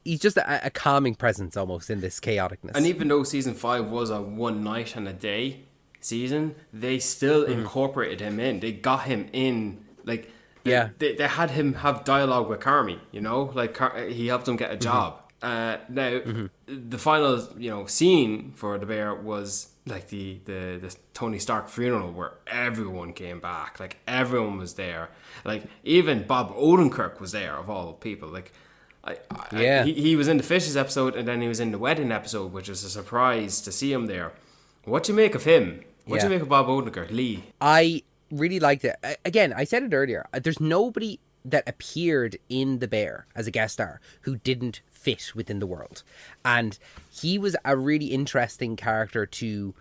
[SPEAKER 3] He's just a calming presence almost in this chaoticness.
[SPEAKER 4] And even though season 5 was a one night and a day season, they still incorporated him in. They got him in, like, they had him have dialogue with Carmi, you know, like he helped him get a job. The final, scene for the bear was like the Tony Stark funeral where everyone came back, like everyone was there, like even Bob Odenkirk was there of all people. Like, he was in the Fishes episode and then he was in the wedding episode, which was a surprise to see him there. What do you make of him? What do you make of Bob Odenkirk, Lee?
[SPEAKER 3] I really liked it. Again, I said it earlier. There's nobody that appeared in The Bear as a guest star who didn't fit within the world. And he was a really interesting character to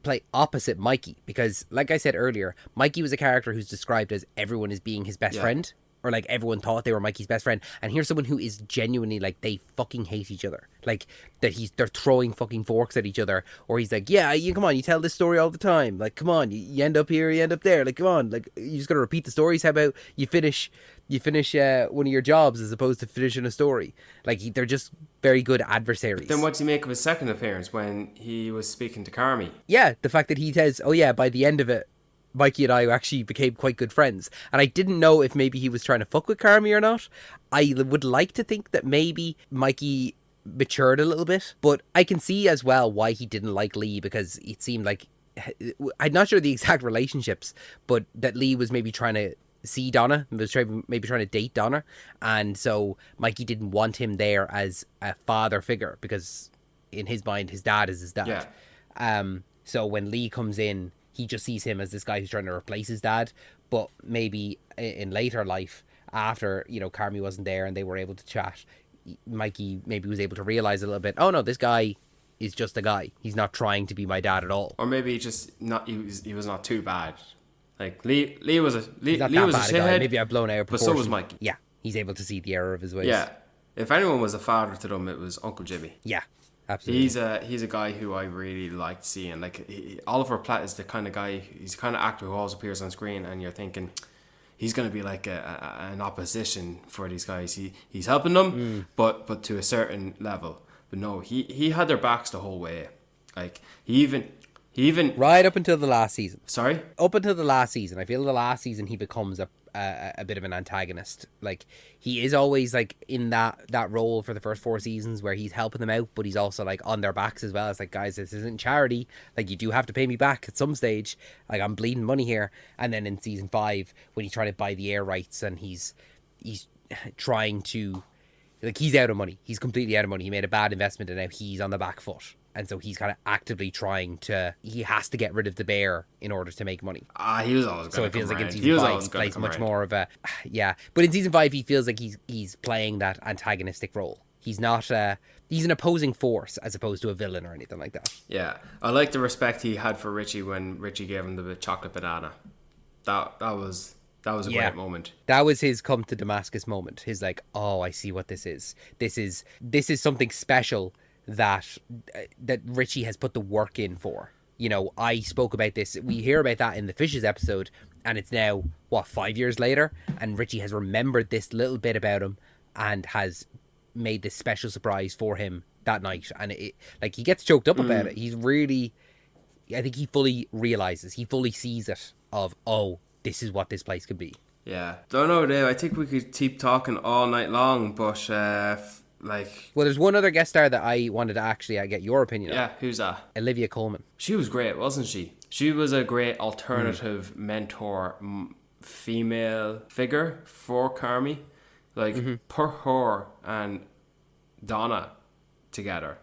[SPEAKER 3] play opposite Mikey, because like I said earlier, Mikey was a character who's described as everyone as being his best friend, or like everyone thought they were Mikey's best friend. And here's someone who is genuinely like they fucking hate each other. Like that they're throwing fucking forks at each other, or he's like, yeah, you come on, you tell this story all the time. Like, come on, you end up here, you end up there. Like, come on, like you just gotta repeat the stories. How about you finish one of your jobs as opposed to finishing a story? Like they're just very good adversaries.
[SPEAKER 4] Then what do you make of his second appearance when he was speaking to Carmi?
[SPEAKER 3] Yeah, the fact that he says, oh yeah, by the end of it, Mikey and I actually became quite good friends. And I didn't know if maybe he was trying to fuck with Carmi or not. I would like to think that maybe Mikey matured a little bit, but I can see as well why he didn't like Lee, because it seemed like, I'm not sure the exact relationships, but that Lee was maybe trying to see Donna, maybe trying to date Donna, and so Mikey didn't want him there as a father figure, because in his mind his dad is his dad. So when Lee comes in, he just sees him as this guy who's trying to replace his dad. But maybe in later life, after Carmi wasn't there and they were able to chat, Mikey maybe was able to realize a little bit, oh no, this guy is just a guy, he's not trying to be my dad at all.
[SPEAKER 4] Or maybe just not, he was not too bad. Like Lee was a
[SPEAKER 3] shithead. Maybe I've blown out of proportion.
[SPEAKER 4] But so was Mikey.
[SPEAKER 3] Yeah, he's able to see the error of his ways.
[SPEAKER 4] Yeah, if anyone was a father to them, it was Uncle Jimmy.
[SPEAKER 3] Yeah, absolutely.
[SPEAKER 4] He's a guy who I really liked seeing. Like Oliver Platt is the kind of guy. He's the kind of actor who always appears on screen, and you're thinking he's going to be like an opposition for these guys. He's helping them, but to a certain level. But no, he had their backs the whole way. Like he even
[SPEAKER 3] right up until the last season.
[SPEAKER 4] Sorry?
[SPEAKER 3] Up until the last season. I feel the last season he becomes a bit of an antagonist. Like he is always like in that role for the first 4 seasons where he's helping them out, but he's also like on their backs as well. It's like, guys, this isn't charity. Like you do have to pay me back at some stage. Like I'm bleeding money here. And then in season 5, when he's trying to buy the air rights and he's trying to, like, he's out of money. He's completely out of money. He made a bad investment and now he's on the back foot. And so he's kind of actively he has to get rid of the bear in order to make money.
[SPEAKER 4] He was always going to come around.
[SPEAKER 3] So it feels like in season 5 he plays much more of a, but in season 5 he feels like he's playing that antagonistic role. He's not, he's an opposing force as opposed to a villain or anything like that.
[SPEAKER 4] Yeah, I like the respect he had for Richie when Richie gave him the chocolate banana. That was a great moment.
[SPEAKER 3] That was his come to Damascus moment. His like, oh, I see what this is. This is something special that Richie has put the work in for. I spoke about this. We hear about that in the Fishes episode, and it's now 5 years later, and Richie has remembered this little bit about him and has made this special surprise for him that night. And he gets choked up about it. He's really, I think he fully realizes, he fully sees it of, oh, this is what this place could be.
[SPEAKER 4] Yeah, don't know, Dave. I think we could keep talking all night long, but well,
[SPEAKER 3] there's one other guest star that I wanted to actually get your opinion on.
[SPEAKER 4] Yeah, who's that?
[SPEAKER 3] Olivia Colman.
[SPEAKER 4] She was great, wasn't she? She was a great alternative mentor, female figure for Carmi. Put her and Donna together,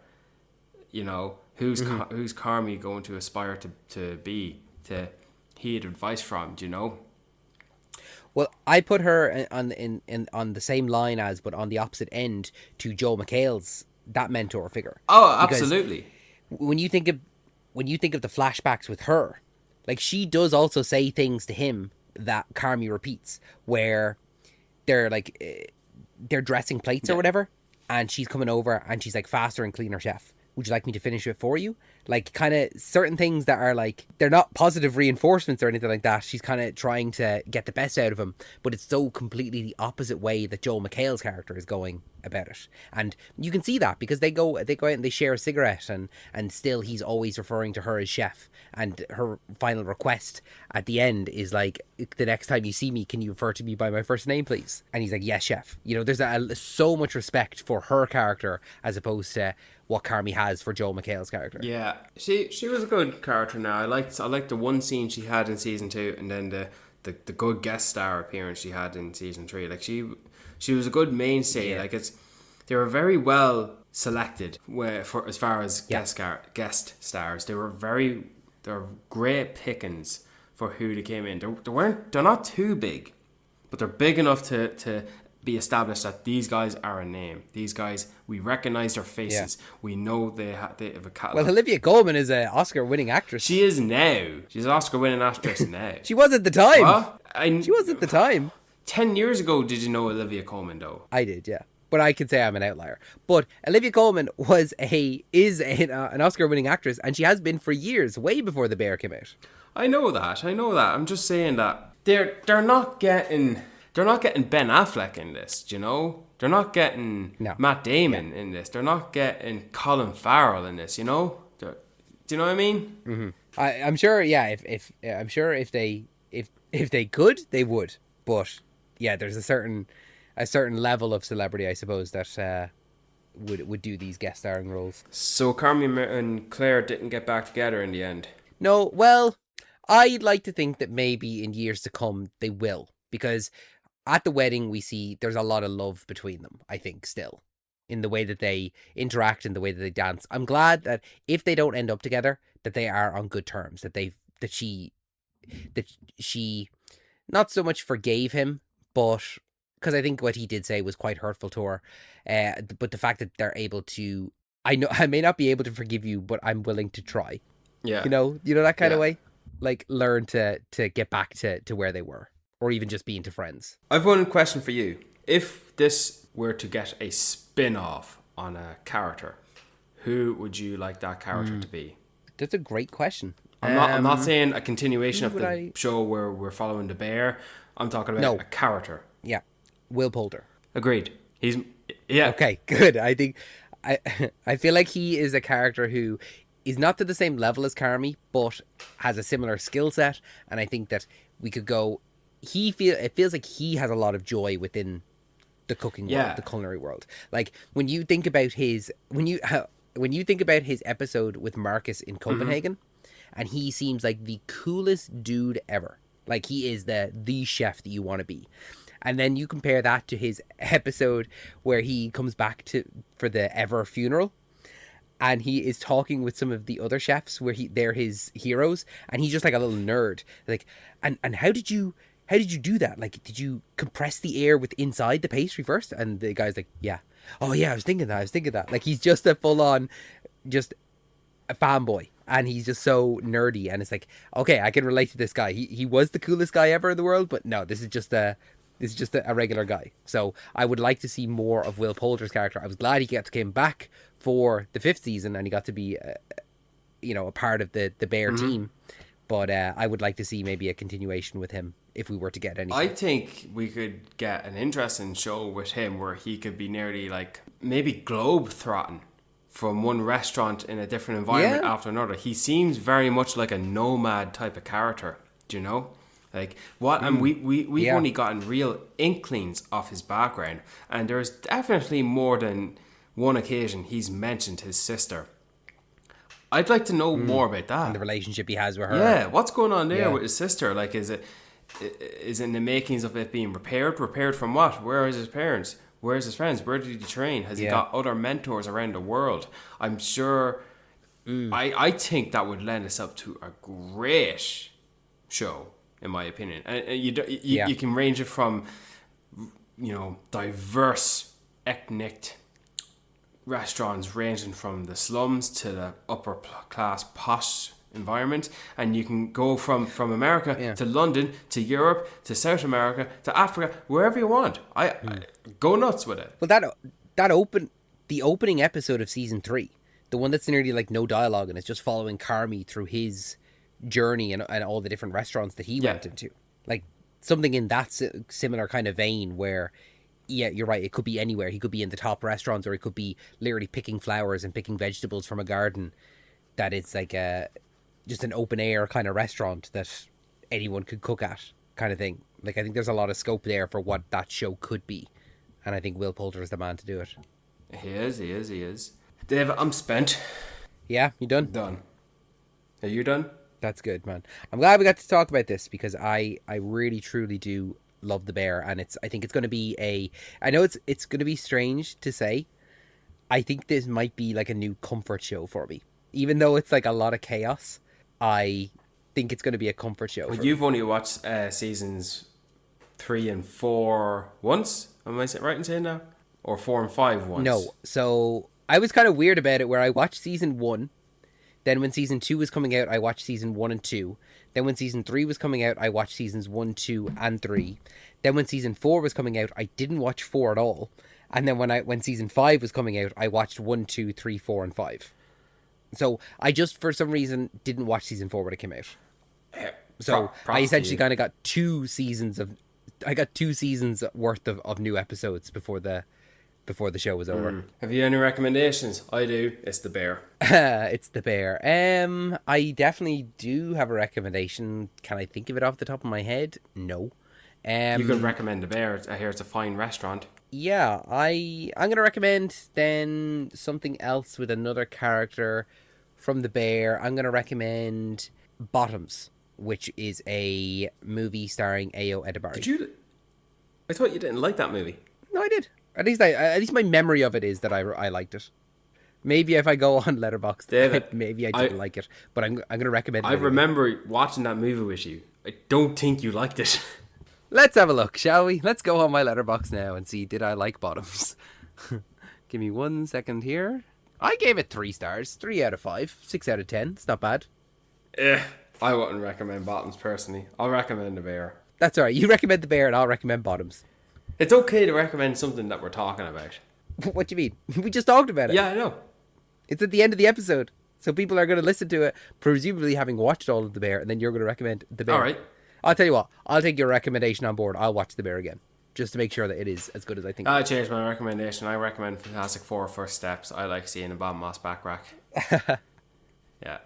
[SPEAKER 4] who who's Carmi going to aspire to be, to heed advice from? Do you know?
[SPEAKER 3] Well, I put her on the same line as, but on the opposite end to Joel McHale's that mentor figure.
[SPEAKER 4] Oh, absolutely.
[SPEAKER 3] When you think of the flashbacks with her, like she does also say things to him that Carmi repeats, where they're like they're dressing plates or whatever, and she's coming over and she's like, faster and cleaner, chef. Would you like me to finish it for you? Like, kind of certain things that are like, they're not positive reinforcements or anything like that. She's kind of trying to get the best out of him, but it's so completely the opposite way that Joel McHale's character is going about it. And you can see that because they go out and they share a cigarette, and still he's always referring to her as chef. And her final request at the end is like, the next time you see me, can you refer to me by my first name, please? And he's like, yes, chef. You know, there's so much respect for her character as opposed to what Carmi has for Joel McHale's character.
[SPEAKER 4] Yeah, she was a good character. Now I liked the one scene she had in season 2, and then the good guest star appearance she had in season 3. Like she was a good mainstay. Yeah. Like they were very well selected for as far as guest stars. They were great pickings for who they came in. They're not too big, but they're big enough to be established that these guys are a name. These guys, we recognize their faces. Yeah. We know they have a catalog.
[SPEAKER 3] Well, Olivia Colman is an Oscar-winning actress.
[SPEAKER 4] She is now. She's an Oscar-winning actress now.
[SPEAKER 3] She was at the time.
[SPEAKER 4] What?
[SPEAKER 3] She was at the time.
[SPEAKER 4] 10 years ago, did you know Olivia Colman, though?
[SPEAKER 3] I did, yeah. But I can say I'm an outlier. But Olivia Colman is an Oscar-winning actress, and she has been for years, way before The Bear came out.
[SPEAKER 4] I know that. I'm just saying that they're not getting Ben Affleck in this, you know? They're not getting Matt Damon in this. They're not getting Colin Farrell in this, you know? Do you know what I mean?
[SPEAKER 3] Mm-hmm. I'm sure, yeah. If they could, they would. But yeah, there's a certain level of celebrity, I suppose, that would do these guest starring roles.
[SPEAKER 4] So Carmi and Claire didn't get back together in the end.
[SPEAKER 3] No, well, I'd like to think that maybe in years to come they will, because at the wedding, we see there's a lot of love between them, I think, still, in the way that they interact and the way that they dance. I'm glad that if they don't end up together, that they are on good terms, that she not so much forgave him, but because I think what he did say was quite hurtful to her. But the fact that they're able to, I know I may not be able to forgive you, but I'm willing to try.
[SPEAKER 4] Yeah.
[SPEAKER 3] You know that kind of way? Like, learn to get back to where they were. Or even just being to friends.
[SPEAKER 4] I've one question for you. If this were to get a spin-off on a character, who would you like that character to be?
[SPEAKER 3] That's a great question.
[SPEAKER 4] I'm not saying a continuation of the show where we're following the bear. I'm talking about a character.
[SPEAKER 3] Yeah. Will Poulter.
[SPEAKER 4] Agreed. Yeah.
[SPEAKER 3] Okay, good. I think I feel like he is a character who is not to the same level as Carmi, but has a similar skill set, and I think that we could go. It feels like he has a lot of joy within the cooking world, the culinary world. Like when you think about his episode with Marcus in Copenhagen, and he seems like the coolest dude ever. Like he is the chef that you want to be. And then you compare that to his episode where he comes back for the Ever funeral, and he is talking with some of the other chefs where they're his heroes, and he's just like a little nerd. Like, and how did you do that? Like, did you compress the air with inside the pastry first? And the guy's like, yeah. Oh yeah, I was thinking that. Like, he's just a full on, just a fanboy, and he's just so nerdy. And it's like, okay, I can relate to this guy. He was the coolest guy ever in the world, but no, this is just a regular guy. So I would like to see more of Will Poulter's character. I was glad he came back for the 5th season and he got to be, a part of the Bear team. But I would like to see maybe a continuation with him if we were to get anything.
[SPEAKER 4] I think we could get an interesting show with him where he could be nearly like maybe globe-trotting from one restaurant in a different environment after another. He seems very much like a nomad type of character, do you know? Like what? And we've only gotten real inklings of his background, and there's definitely more than one occasion he's mentioned his sister. I'd like to know more about that
[SPEAKER 3] and the relationship he has with her.
[SPEAKER 4] Yeah, what's going on there with his sister? Like, is it in the makings of it being repaired? Repaired from what? Where is his parents? Where's his friends? Where did he train? Has he got other mentors around the world? I'm sure I think that would lend itself to a great show, in my opinion. And you can range it from, diverse ethnic restaurants ranging from the slums to the upper class posh environment, and you can go from America to London to Europe to South America to Africa, wherever you want. I go nuts with it.
[SPEAKER 3] Well, the opening episode of season 3, the one that's nearly like no dialogue and it's just following Carmi through his journey and all the different restaurants that he went into, like something in that similar kind of vein where, yeah, you're right, it could be anywhere. He could be in the top restaurants, or he could be literally picking flowers and picking vegetables from a garden that it's like just an open air kind of restaurant that anyone could cook at kind of thing. Like, I think there's a lot of scope there for what that show could be, and I think Will Poulter is the man to do it.
[SPEAKER 4] He is. Dave, I'm spent.
[SPEAKER 3] Yeah, you done?
[SPEAKER 4] Done. Are you done?
[SPEAKER 3] That's good, man. I'm glad we got to talk about this because I really truly do love The Bear, and I think it's going to be I know it's going to be strange to say. I think this might be like a new comfort show for me. Even though it's like a lot of chaos, I think it's going to be a comfort show.
[SPEAKER 4] Well, you've only watched seasons 3 and 4 once. Am I right in saying that? Or 4 and 5 once?
[SPEAKER 3] No. So I was kind of weird about it, where I watched season 1. Then when season 2 was coming out, I watched season 1 and 2. Then when season 3 was coming out, I watched seasons 1, 2, and 3. Then when season 4 was coming out, I didn't watch 4 at all. And then when season 5 was coming out, I watched 1, 2, 3, 4, and 5. So I just, for some reason, didn't watch season 4 when it came out. So I essentially kind of got 2 seasons worth of new episodes before the show was over.
[SPEAKER 4] Have you any recommendations? I do. It's The Bear.
[SPEAKER 3] It's The Bear. I definitely do have a recommendation. Can I think of it off the top of my head? No.
[SPEAKER 4] You can recommend The Bear. I hear it's a fine restaurant.
[SPEAKER 3] Yeah, I'm going to recommend then something else with another character from The Bear. I'm going to recommend Bottoms, which is a movie starring Ayo Edebari.
[SPEAKER 4] I thought you didn't like that movie.
[SPEAKER 3] No, I did. At least my memory of it is that I liked it. Maybe if I go on Letterboxd, David, maybe I didn't like it, but I'm going to recommend it.
[SPEAKER 4] I remember watching that movie with you. I don't think you liked it.
[SPEAKER 3] Let's have a look, shall we? Let's go on my Letterboxd now and see, did I like Bottoms? Give me 1 second here. I gave it 3 stars, 3 out of 5, 6 out of 10. It's not bad.
[SPEAKER 4] I wouldn't recommend Bottoms personally. I'll recommend The Bear.
[SPEAKER 3] That's all right. You recommend The Bear and I'll recommend Bottoms.
[SPEAKER 4] It's okay to recommend something that we're talking about.
[SPEAKER 3] What do you mean? We just talked about it.
[SPEAKER 4] Yeah, I know.
[SPEAKER 3] It's at the end of the episode. So people are going to listen to it, presumably having watched all of The Bear, and then you're going to recommend The Bear.
[SPEAKER 4] All right.
[SPEAKER 3] I'll tell you what. I'll take your recommendation on board. I'll watch The Bear again, just to make sure that it is as good as I think.
[SPEAKER 4] I changed my recommendation. I recommend Fantastic Four First Steps. I like seeing a Bob Moss back rack. Yeah.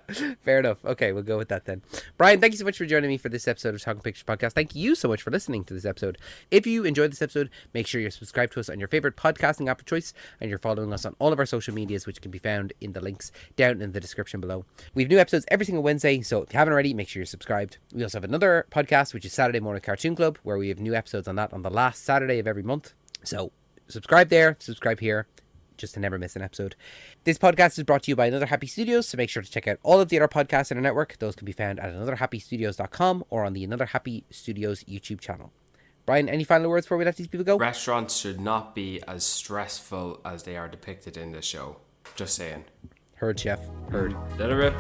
[SPEAKER 3] Fair enough. Okay, we'll go with that then. Brian, thank you so much for joining me for this episode of Talking Pictures Podcast. Thank you so much for listening to this episode. If you enjoyed this episode, make sure you're subscribed to us on your favorite podcasting app of choice, and you're following us on all of our social medias, which can be found in the links down in the description below. We have new episodes every single Wednesday, so if you haven't already, make sure you're subscribed. We also have another podcast, which is Saturday Morning Cartoon Club, where we have new episodes on that on the last Saturday of every month. So subscribe there, subscribe here, just to never miss an episode. This podcast is brought to you by Another Happy Studios, so make sure to check out all of the other podcasts in our network. Those can be found at anotherhappystudios.com or on the Another Happy Studios YouTube channel. Brian, any final words before we let these people go?
[SPEAKER 4] Restaurants should not be as stressful as they are depicted in this show. Just saying.
[SPEAKER 3] Heard, chef. Heard.
[SPEAKER 4] Let it rip.